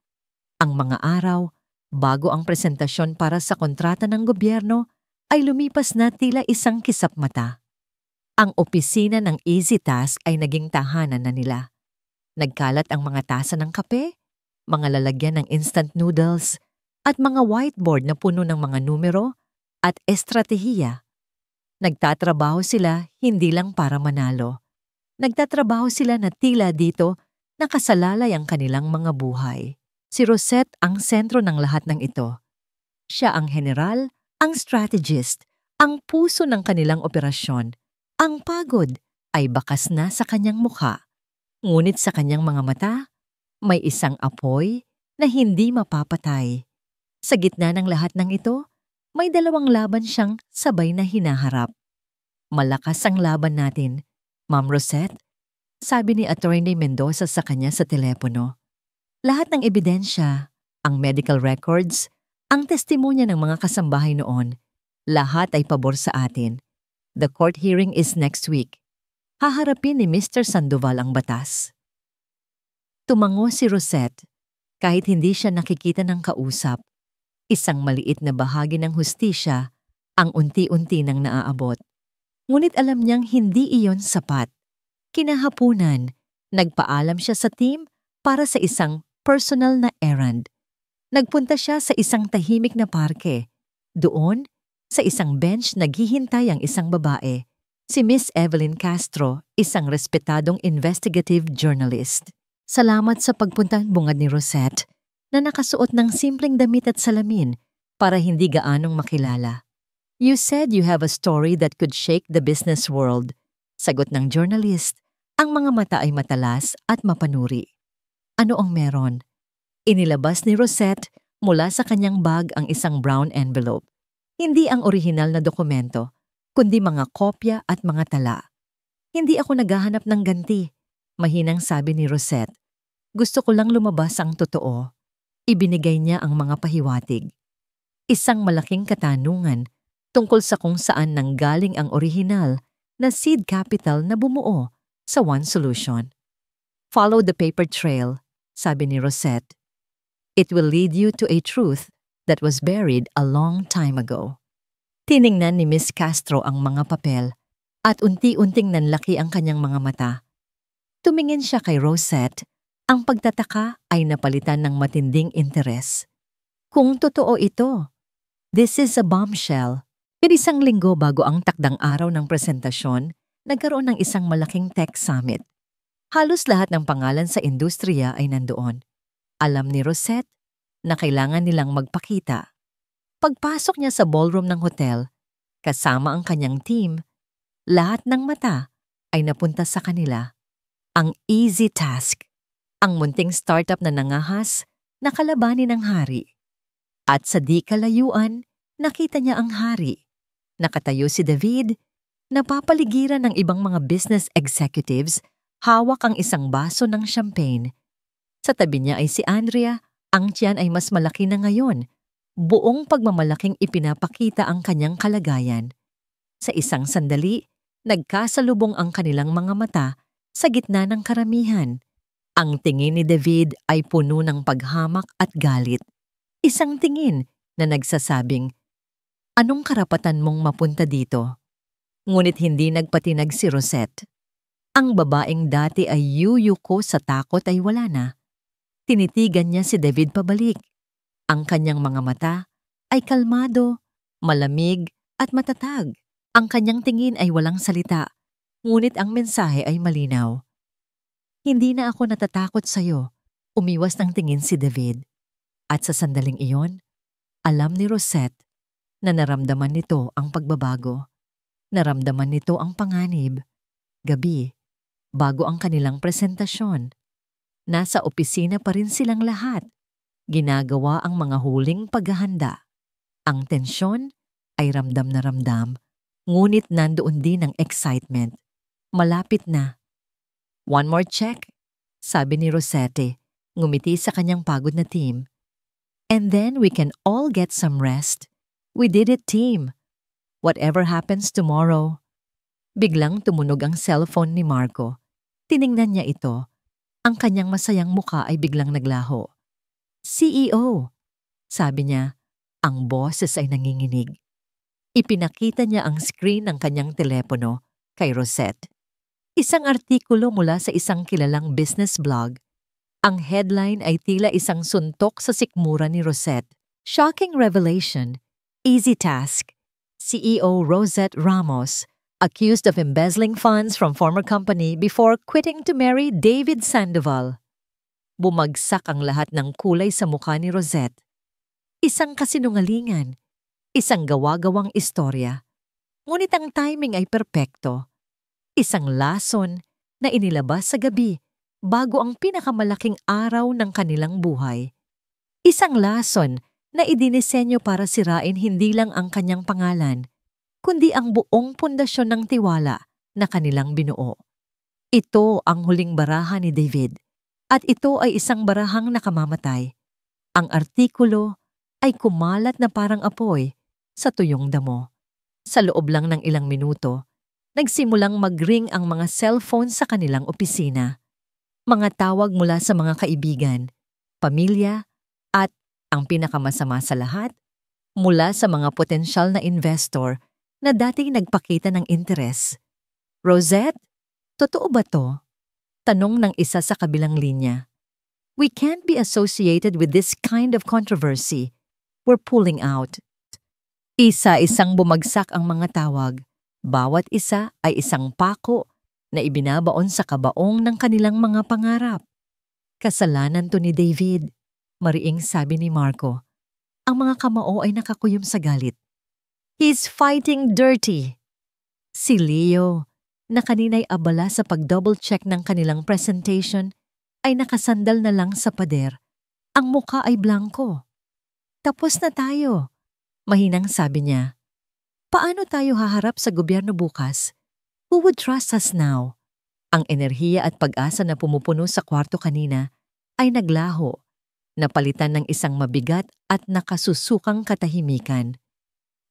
Ang mga araw, bago ang presentasyon para sa kontrata ng gobyerno, ay lumipas na tila isang kisap mata. Ang opisina ng EasyTask ay naging tahanan na nila. Nagkalat ang mga tasa ng kape, mga lalagyan ng instant noodles, at mga whiteboard na puno ng mga numero at estratehiya. Nagtatrabaho sila hindi lang para manalo. Nagtatrabaho sila na tila dito nakasalalay ang kanilang mga buhay. Si Rosette ang sentro ng lahat ng ito. Siya ang general, ang strategist, ang puso ng kanilang operasyon. Ang pagod ay bakas na sa kanyang mukha. Ngunit sa kanyang mga mata, may isang apoy na hindi mapapatay. Sa gitna ng lahat ng ito, may dalawang laban siyang sabay na hinaharap. Malakas ang laban natin, Ma'am Rosette, sabi ni Attorney Mendoza sa kanya sa telepono. Lahat ng ebidensya, ang medical records, ang testimonya ng mga kasambahay noon, lahat ay pabor sa atin. The court hearing is next week. Haharapin ni Mr. Sandoval ang batas. Tumango si Rosette kahit hindi siya nakikita ng kausap. Isang maliit na bahagi ng hustisya ang unti-unti nang naaabot. Ngunit alam niyang hindi iyon sapat. Kinahapunan, nagpaalam siya sa team para sa isang personal na errand. Nagpunta siya sa isang tahimik na parke. Doon, sa isang bench naghihintay ang isang babae, si Miss Evelyn Castro, isang respetadong investigative journalist. Salamat sa pagpunta, bungad ni Rosette, na nakasuot ng simpleng damit at salamin para hindi gaanong makilala. You said you have a story that could shake the business world. Sagot ng journalist, ang mga mata ay matalas at mapanuri. Ano ang meron? Inilabas ni Rosette mula sa kanyang bag ang isang brown envelope. Hindi ang orihinal na dokumento, kundi mga kopya at mga tala. Hindi ako naghahanap ng ganti, mahinang sabi ni Rosette. Gusto ko lang lumabas ang totoo. Ibinigay niya ang mga pahiwatig. Isang malaking katanungan tungkol sa kung saan nanggaling ang orihinal na seed capital na bumuo sa One Solution. Follow the paper trail, sabi ni Rosette. It will lead you to a truth that was buried a long time ago. Tiningnan ni Miss Castro ang mga papel at unti-unting nanlaki ang kanyang mga mata. Tumingin siya kay Rosette. Ang pagtataka ay napalitan ng matinding interes. Kung totoo ito, this is a bombshell. Isang linggo bago ang takdang araw ng presentasyon, nagkaroon ng isang malaking tech summit. Halos lahat ng pangalan sa industriya ay nandoon. Alam ni Rosette na kailangan nilang magpakita. Pagpasok niya sa ballroom ng hotel, kasama ang kanyang team, lahat ng mata ay napunta sa kanila. Ang EasyTask, ang munting startup na nangahas na kalabanin ng hari. At sa di kalayuan, nakita niya ang hari. Nakatayo si David, napapaligiran ng ibang mga business executives, hawak ang isang baso ng champagne. Sa tabi niya ay si Andrea, ang tiyan ay mas malaki na ngayon. Buong pagmamalaking ipinapakita ang kanyang kalagayan. Sa isang sandali, nagkasalubong ang kanilang mga mata sa gitna ng karamihan. Ang tingin ni David ay puno ng paghamak at galit. Isang tingin na nagsasabing, "Anong karapatan mong mapunta dito?" Ngunit hindi nagpatinag si Rosette. Ang babaeng dati ay yuyuko sa takot ay wala na. Tinitigan niya si David pabalik. Ang kanyang mga mata ay kalmado, malamig at matatag. Ang kanyang tingin ay walang salita, ngunit ang mensahe ay malinaw. Hindi na ako natatakot sa'yo, umiwas ng tingin si David. At sa sandaling iyon, alam ni Rosette na naramdaman nito ang pagbabago. Naramdaman nito ang panganib. Gabi, bago ang kanilang presentasyon. Nasa opisina pa rin silang lahat. Ginagawa ang mga huling paghahanda. Ang tensyon ay ramdam na ramdam, ngunit nandoon din ang excitement. Malapit na. One more check, sabi ni Rosette, ngumiti sa kanyang pagod na team. And then we can all get some rest. We did it, team. Whatever happens tomorrow. Biglang tumunog ang cellphone ni Marco. Tiningnan niya ito. Ang kanyang masayang mukha ay biglang naglaho. CEO, sabi niya, ang boses ay nanginginig. Ipinakita niya ang screen ng kanyang telepono, kay Rosette. Isang artikulo mula sa isang kilalang business blog. Ang headline ay tila isang suntok sa sikmura ni Rosette. Shocking revelation. Easy task. CEO Rosette Ramos accused of embezzling funds from former company before quitting to marry David Sandoval. Bumagsak ang lahat ng kulay sa mukha ni Rosette. Isang kasinungalingan, isang gawa-gawang istorya. Ngunit ang timing ay perpekto. Isang lason na inilabas sa gabi bago ang pinakamalaking araw ng kanilang buhay. Isang lason na idinisenyo para sirain hindi lang ang kanyang pangalan, kundi ang buong pundasyon ng tiwala na kanilang binuo. Ito ang huling baraha ni David, at ito ay isang barahang nakamamatay. Ang artikulo ay kumalat na parang apoy sa tuyong damo. Sa loob lang ng ilang minuto, nagsimulang mag-ring ang mga cellphone sa kanilang opisina. Mga tawag mula sa mga kaibigan, pamilya, at ang pinakamasama sa lahat, mula sa mga potensyal na investor na dating nagpakita ng interes. Rosette, totoo ba to? Tanong ng isa sa kabilang linya. We can't be associated with this kind of controversy. We're pulling out. Isa-isang bumagsak ang mga tawag. Bawat isa ay isang pako na ibinabaon sa kabaong ng kanilang mga pangarap. Kasalanan to ni David, mariing sabi ni Marco. Ang mga kamao ay nakakuyom sa galit. He's fighting dirty. Si Leo, na kanina'y abala sa pag-double check ng kanilang presentation, ay nakasandal na lang sa pader. Ang mukha ay blanco. Tapos na tayo, mahinang sabi niya. Paano tayo haharap sa gobyerno bukas? Who would trust us now? Ang enerhiya at pag-asa na pumupuno sa kwarto kanina ay naglaho, napalitan ng isang mabigat at nakasusukang katahimikan.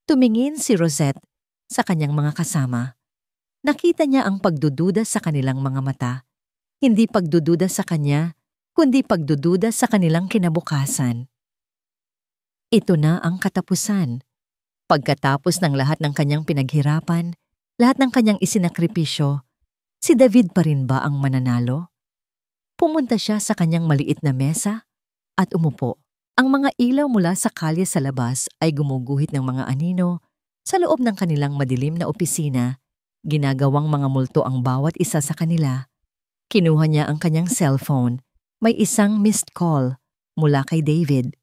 Tumingin si Rosette sa kanyang mga kasama. Nakita niya ang pagdududa sa kanilang mga mata. Hindi pagdududa sa kanya, kundi pagdududa sa kanilang kinabukasan. Ito na ang katapusan. Pagkatapos ng lahat ng kanyang pinaghirapan, lahat ng kanyang isinakripisyo, si David pa rin ba ang mananalo? Pumunta siya sa kanyang maliit na mesa at umupo. Ang mga ilaw mula sa kalye sa labas ay gumuguhit ng mga anino sa loob ng kanilang madilim na opisina. Ginagawang mga multo ang bawat isa sa kanila. Kinuha niya ang kanyang cellphone. May isang missed call mula kay David.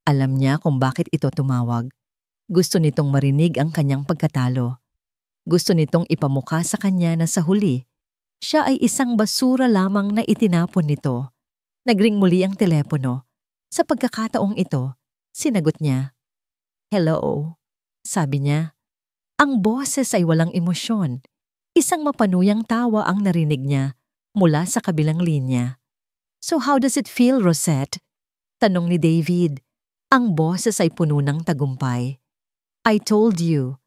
Alam niya kung bakit ito tumawag. Gusto nitong marinig ang kanyang pagkatalo. Gusto nitong ipamukha sa kanya na sa huli, siya ay isang basura lamang na itinapon nito. Nagring muli ang telepono. Sa pagkakataong ito, sinagot niya. Hello, sabi niya. Ang boses ay walang emosyon. Isang mapanuyang tawa ang narinig niya mula sa kabilang linya. So how does it feel, Rosette? Tanong ni David. Ang boses ay puno ng tagumpay. I told you,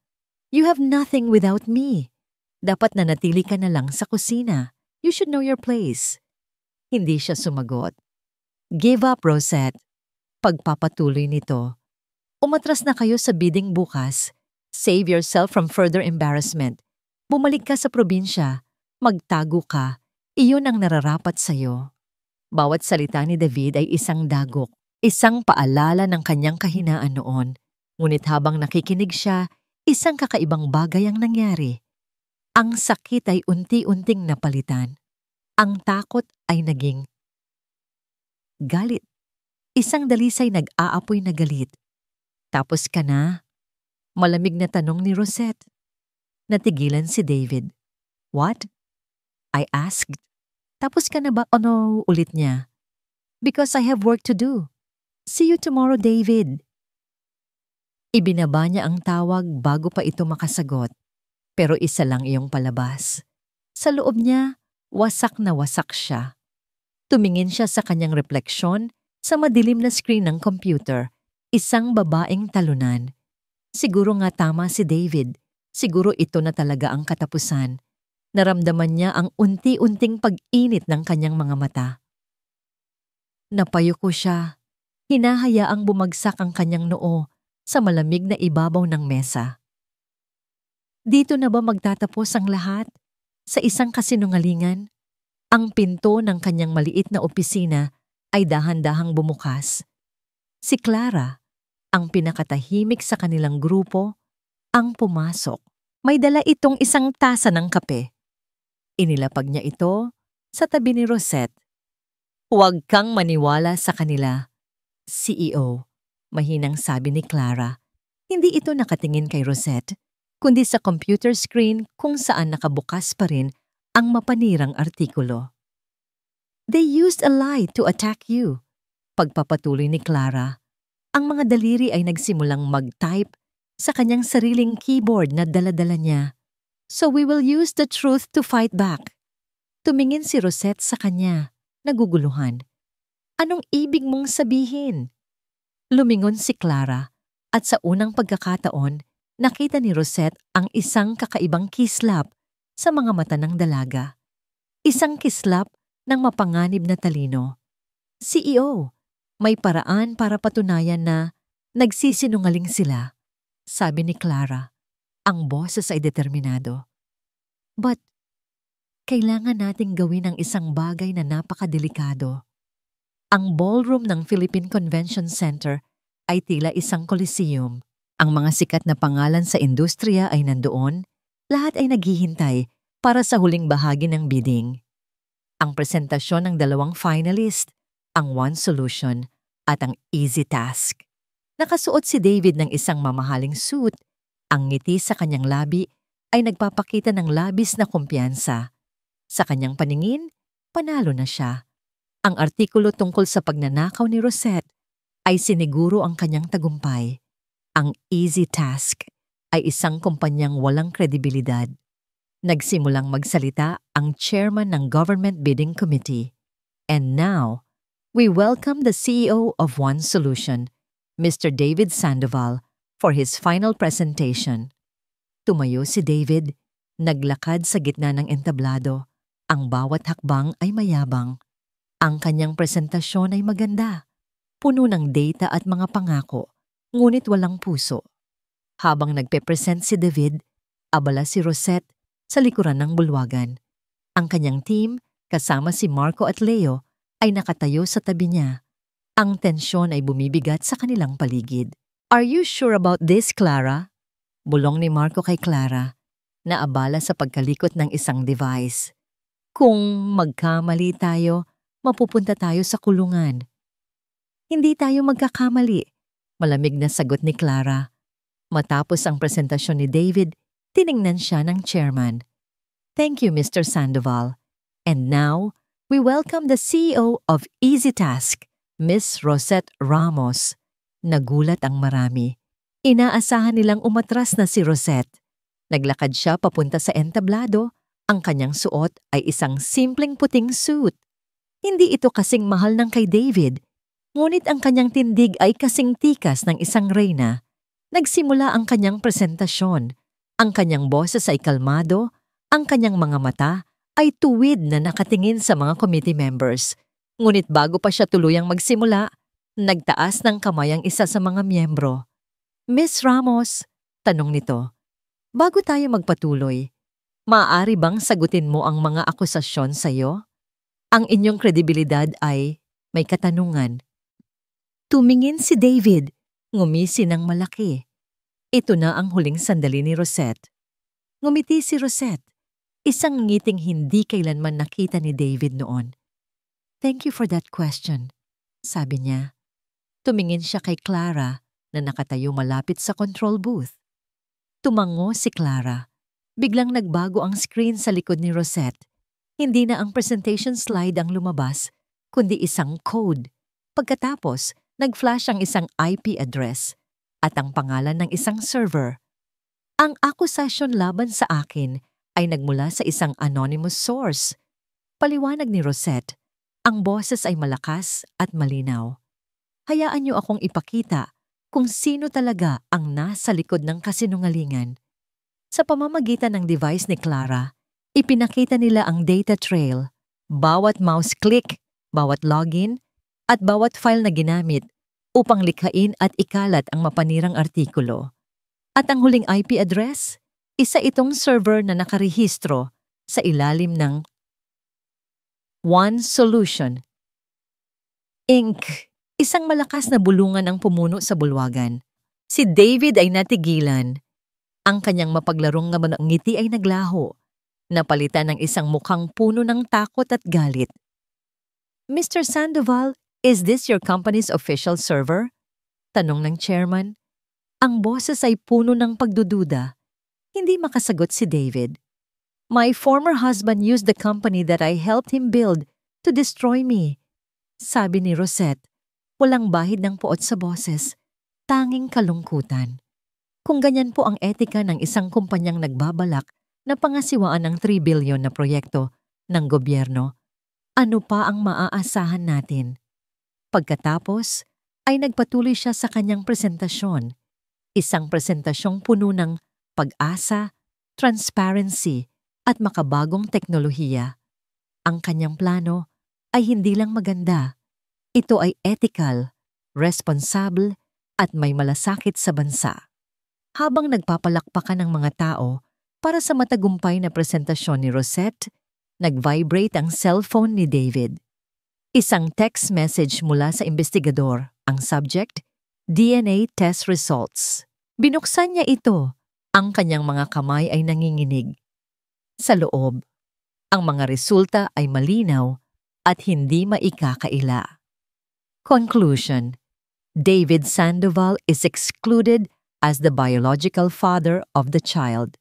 you have nothing without me. Dapat nanatili ka na lang sa kusina. You should know your place. Hindi siya sumagot. Give up, Rosette. Pagpapatuloy nito. Umatras na kayo sa bidding bukas. Save yourself from further embarrassment. Bumalik ka sa probinsya. Magtago ka. Iyon ang nararapat sa'yo. Bawat salita ni David ay isang dagok. Isang paalala ng kanyang kahinaan noon. Ngunit habang nakikinig siya, isang kakaibang bagay ang nangyari. Ang sakit ay unti-unting napalitan. Ang takot ay naging galit. Isang dalisay nag-aapoy na galit. Tapos ka na? Malamig na tanong ni Rosette. Natigilan si David. What? I asked. Tapos ka na ba? Ano ulit niya? Because I have work to do. See you tomorrow, David. Ibinaba niya ang tawag bago pa ito makasagot. Pero isa lang iyong palabas. Sa loob niya, wasak na wasak siya. Tumingin siya sa kanyang refleksyon sa madilim na screen ng computer. Isang babaeng talunan. Siguro nga tama si David. Siguro ito na talaga ang katapusan. Naramdaman niya ang unti-unting pag-init ng kanyang mga mata. Napayuko siya. Hinahayaang bumagsak ang kanyang noo sa malamig na ibabaw ng mesa. Dito na ba magtatapos ang lahat? Sa isang kasinungalingan? Ang pinto ng kanyang maliit na opisina ay dahan-dahang bumukas. Si Clara, ang pinakatahimik sa kanilang grupo, ang pumasok. May dala itong isang tasa ng kape. Inilapag niya ito sa tabi ni Rosette. Huwag kang maniwala sa kanila, CEO, mahinang sabi ni Clara. Hindi ito nakatingin kay Rosette, kundi sa computer screen kung saan nakabukas pa rin ang mapanirang artikulo. They used a lie to attack you. Pagpapatuloy ni Clara, ang mga daliri ay nagsimulang mag-type sa kanyang sariling keyboard na dala-dala niya. So we will use the truth to fight back. Tumingin si Rosette sa kanya, naguguluhan. Anong ibig mong sabihin? Lumingon si Clara at sa unang pagkakataon, nakita ni Rosette ang isang kakaibang kislap sa mga mata ng dalaga. Isang kislap ng mapanganib na talino. CEO, may paraan para patunayan na nagsisinungaling sila, sabi ni Clara. Ang boses ay determinado. But, kailangan nating gawin ang isang bagay na napakadelikado. Ang ballroom ng Philippine Convention Center ay tila isang coliseum. Ang mga sikat na pangalan sa industriya ay nandoon, lahat ay naghihintay para sa huling bahagi ng bidding. Ang presentasyon ng dalawang finalist, ang One Solution at ang Easy Task. Nakasuot si David ng isang mamahaling suit. Ang ngiti sa kanyang labi ay nagpapakita ng labis na kumpiyansa. Sa kanyang paningin, panalo na siya. Ang artikulo tungkol sa pagnanakaw ni Rosette ay siniguro ang kanyang tagumpay. Ang Easy Task ay isang kumpanyang walang kredibilidad. Nagsimulang magsalita ang chairman ng Government Bidding Committee. And now, we welcome the CEO of One Solution, Mr. David Sandoval, for his final presentation. Tumayo si David, naglakad sa gitna ng entablado. Ang bawat hakbang ay mayabang. Ang kanyang presentasyon ay maganda, puno ng data at mga pangako, ngunit walang puso. Habang nagpe-present si David, abala si Rosette sa likuran ng bulwagan. Ang kanyang team, kasama si Marco at Leo, ay nakatayo sa tabi niya. Ang tensyon ay bumibigat sa kanilang paligid. Are you sure about this, Clara? Bulong ni Marco kay Clara, na abala sa pagkalikot ng isang device. Kung magkamali tayo, mapupunta tayo sa kulungan. Hindi tayo magkakamali, malamig na sagot ni Clara. Matapos ang presentasyon ni David, tiningnan siya ng chairman. Thank you, Mr. Sandoval. And now, we welcome the CEO of Easy Task, Miss Rosette Ramos. Nagulat ang marami. Inaasahan nilang umatras na si Rosette. Naglakad siya papunta sa entablado. Ang kanyang suot ay isang simpleng puting suit. Hindi ito kasing mahal ng kay David, ngunit ang kanyang tindig ay kasing tikas ng isang reyna. Nagsimula ang kanyang presentasyon. Ang kanyang boses ay kalmado, ang kanyang mga mata ay tuwid na nakatingin sa mga committee members. Ngunit bago pa siya tuluyang magsimula, nagtaas ng kamay ang isa sa mga miyembro. Miss Ramos, tanong nito, bago tayo magpatuloy, maaari bang sagutin mo ang mga akusasyon sa iyo? Ang inyong kredibilidad ay may katanungan. Tumingin si David, ngumisi ng malaki. Ito na ang huling sandali ni Rosette. Ngumiti si Rosette, isang ngiting hindi kailanman nakita ni David noon. Thank you for that question, sabi niya. Tumingin siya kay Clara na nakatayo malapit sa control booth. Tumango si Clara. Biglang nagbago ang screen sa likod ni Rosette. Hindi na ang presentation slide ang lumabas, kundi isang code. Pagkatapos, nag-flash ang isang IP address at ang pangalan ng isang server. Ang akusasyon laban sa akin ay nagmula sa isang anonymous source. Paliwanag ni Rosette, ang boses ay malakas at malinaw. Hayaan niyo akong ipakita kung sino talaga ang nasa likod ng kasinungalingan. Sa pamamagitan ng device ni Clara, ipinakita nila ang data trail, bawat mouse click, bawat login, at bawat file na ginamit upang likhain at ikalat ang mapanirang artikulo. At ang huling IP address, Isa itong server na nakarehistro sa ilalim ng One Solution Inc. Isang malakas na bulungan ang pumuno sa bulwagan. Si David ay natigilan. Ang kanyang mapaglarong ngiti ay naglaho, napalitan ng isang mukhang puno ng takot at galit. Mr. Sandoval, is this your company's official server? Tanong ng chairman. Ang boses ay puno ng pagdududa. Hindi makasagot si David. My former husband used the company that I helped him build to destroy me. Sabi ni Rosette, walang bahid ng puot sa boses, tanging kalungkutan. Kung ganyan po ang etika ng isang kumpanyang nagbabalak na pangasiwaan ng 3 billion na proyekto ng gobyerno, ano pa ang maaasahan natin? Pagkatapos, ay nagpatuloy siya sa kanyang presentasyon. Isang presentasyong puno ng pag-asa, transparency, at makabagong teknolohiya. Ang kanyang plano ay hindi lang maganda. Ito ay ethical, responsible, at may malasakit sa bansa. Habang nagpapalakpakan ng mga tao para sa matagumpay na presentasyon ni Rosette, nag-vibrate ang cellphone ni David. Isang text message mula sa investigador, ang subject, DNA test results. Binuksan niya ito. Ang kanyang mga kamay ay nanginginig. Sa loob, ang mga resulta ay malinaw at hindi maikakaila. Conclusion: David Sandoval is excluded as the biological father of the child.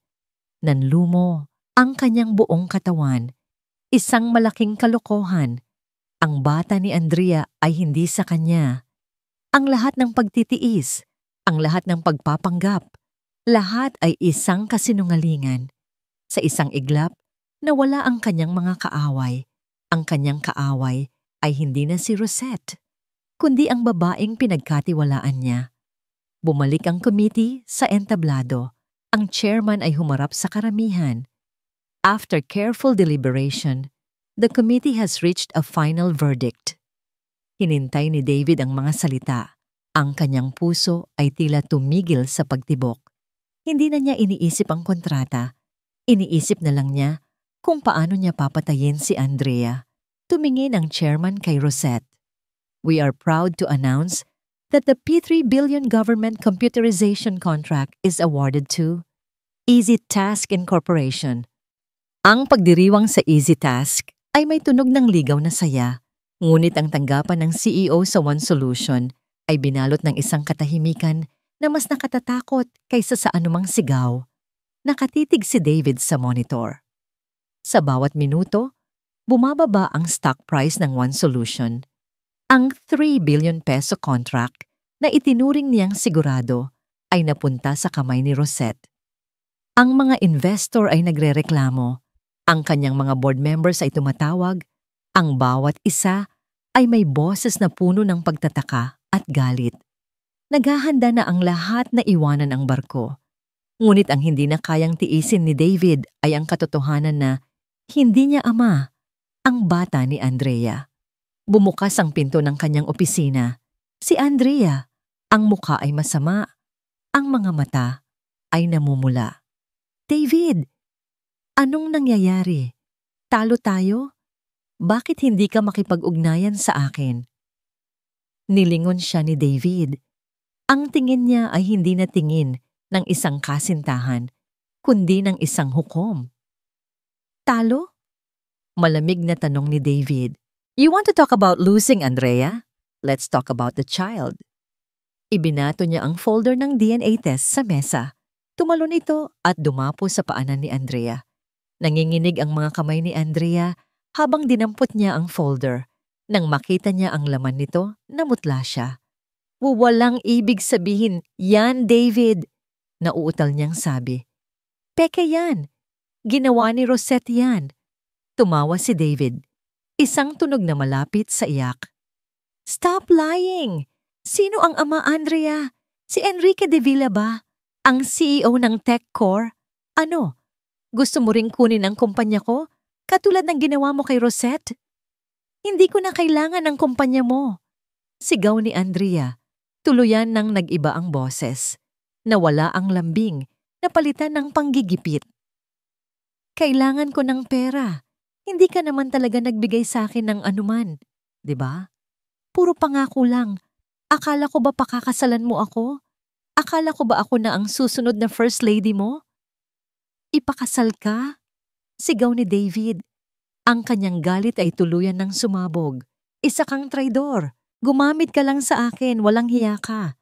Nanlumo ang kanyang buong katawan. Isang malaking kalokohan. Ang bata ni Andrea ay hindi sa kanya. Ang lahat ng pagtitiis, ang lahat ng pagpapanggap, lahat ay isang kasinungalingan. Sa isang iglap, nawala ang kanyang mga kaaway. Ang kanyang kaaway ay hindi na si Rosette, kundi ang babaeng pinagkatiwalaan niya. Bumalik ang committee sa entablado. Ang chairman ay humarap sa karamihan. After careful deliberation, the committee has reached a final verdict. Hinintay ni David ang mga salita. Ang kanyang puso ay tila tumigil sa pagtibok. Hindi na niya iniisip ang kontrata. Iniisip na lang niya kung paano niya papatayin si Andrea. Tumingin ang chairman kay Rosette. We are proud to announce that the P3 billion government computerization contract is awarded to EasyTask Incorporation. Ang pagdiriwang sa EasyTask ay may tunog ng ligaw na saya, ngunit ang tanggapan ng CEO sa One Solution ay binalot ng isang katahimikan na mas nakatatakot kaysa sa anumang sigaw. Nakatitig si David sa monitor. Sa bawat minuto, bumababa ang stock price ng One Solution. Ang 3 billion peso contract na itinuring niyang sigurado ay napunta sa kamay ni Rosette. Ang mga investor ay nagrereklamo. Ang kanyang mga board members ay tumatawag. Ang bawat isa ay may boses na puno ng pagtataka at galit. Naghahanda na ang lahat na iwanan ang barko. Ngunit ang hindi na kayang tiisin ni David ay ang katotohanan na hindi niya ama ang bata ni Andrea. Bumukas ang pinto ng kanyang opisina. Si Andrea, ang mukha ay masama. Ang mga mata ay namumula. David, anong nangyayari? Talo tayo? Bakit hindi ka makipag-ugnayan sa akin? Nilingon siya ni David. Ang tingin niya ay hindi na tingin ng isang kasintahan, kundi ng isang hukom. Talo? Malamig na tanong ni David. You want to talk about losing, Andrea? Let's talk about the child. Ibinato niya ang folder ng DNA test sa mesa. Tumalon ito at dumapo sa paanan ni Andrea. Nanginginig ang mga kamay ni Andrea habang dinampot niya ang folder. Nang makita niya ang laman nito, namutla siya. Walang ibig sabihin, yan David, nauutal niyang sabi. Peke yan. Ginawa ni Rosette yan. Tumawa si David. Isang tunog na malapit sa iyak. Stop lying! Sino ang ama, Andrea? Si Enrique de Villa ba? Ang CEO ng TechCore? Ano? Gusto mo ring kunin ang kumpanya ko? Katulad ng ginawa mo kay Rosette? Hindi ko na kailangan ng kumpanya mo. Sigaw ni Andrea. Tuluyan nang nag-iba ang boses. Nawala ang lambing napalitan ng panggigipit. Kailangan ko ng pera. Hindi ka naman talaga nagbigay sa akin ng anuman, 'di ba? Puro pangako lang. Akala ko ba pakakasalan mo ako? Akala ko ba ako na ang susunod na first lady mo? Ipakasal ka? Sigaw ni David. Ang kanyang galit ay tuluyan ng sumabog. Isa kang traidor. Gumamit ka lang sa akin, walang hiya ka.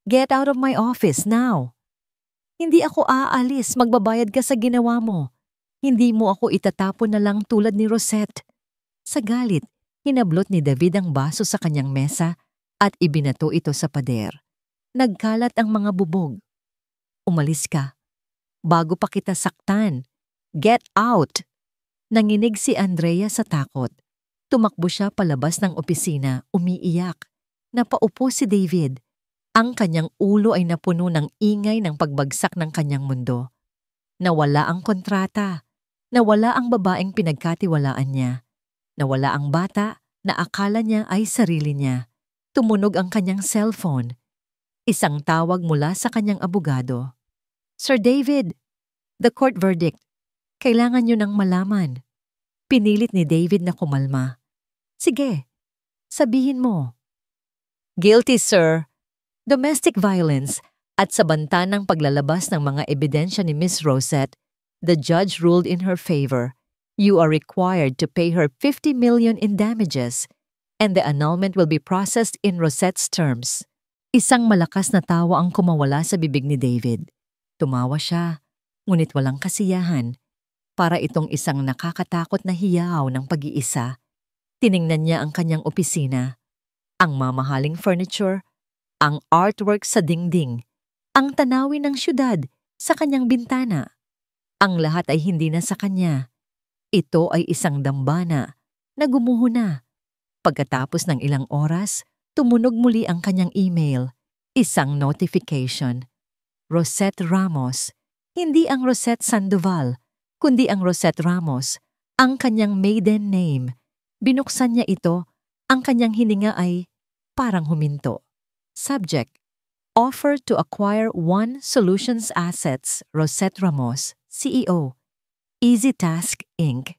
Get out of my office now. Hindi ako aalis, magbabayad ka sa ginawa mo. Hindi mo ako itatapon na lang tulad ni Rosette. Sa galit, hinablot ni David ang baso sa kanyang mesa at ibinato ito sa pader. Nagkalat ang mga bubog. Umalis ka. Bago pa kita saktan. Get out! Nanginig si Andrea sa takot. Tumakbo siya palabas ng opisina, umiiyak. Napaupo si David. Ang kanyang ulo ay napuno ng ingay ng pagbagsak ng kanyang mundo. Nawala ang kontrata. Nawala ang babaeng pinagkatiwalaan niya. Nawala ang bata na akala niya ay sarili niya. Tumunog ang kanyang cellphone. Isang tawag mula sa kanyang abogado. Sir David, the court verdict. Kailangan niyo nang malaman. Pinilit ni David na kumalma. Sige, sabihin mo. Guilty, sir. Domestic violence at sa banta ng paglalabas ng mga ebidensya ni Miss Rosette, the judge ruled in her favor. You are required to pay her 50 million in damages and the annulment will be processed in Rosette's terms. Isang malakas na tawa ang kumawala sa bibig ni David. Tumawa siya, ngunit walang kasiyahan. Para itong isang nakakatakot na hiyaw ng pag-iisa. Tiningnan niya ang kanyang opisina, ang mamahaling furniture, ang artwork sa dingding, ang tanawin ng syudad sa kanyang bintana. Ang lahat ay hindi na sa kanya. Ito ay isang dambana na gumuho na. Pagkatapos ng ilang oras, tumunog muli ang kanyang email. Isang notification. Rosette Ramos. Hindi ang Rosette Sandoval, kundi ang Rosette Ramos, ang kanyang maiden name. Binuksan niya ito, ang kanyang hininga ay parang huminto. Subject: Offer to acquire One Solutions Assets, Rosette Ramos, CEO, Easy Task Inc.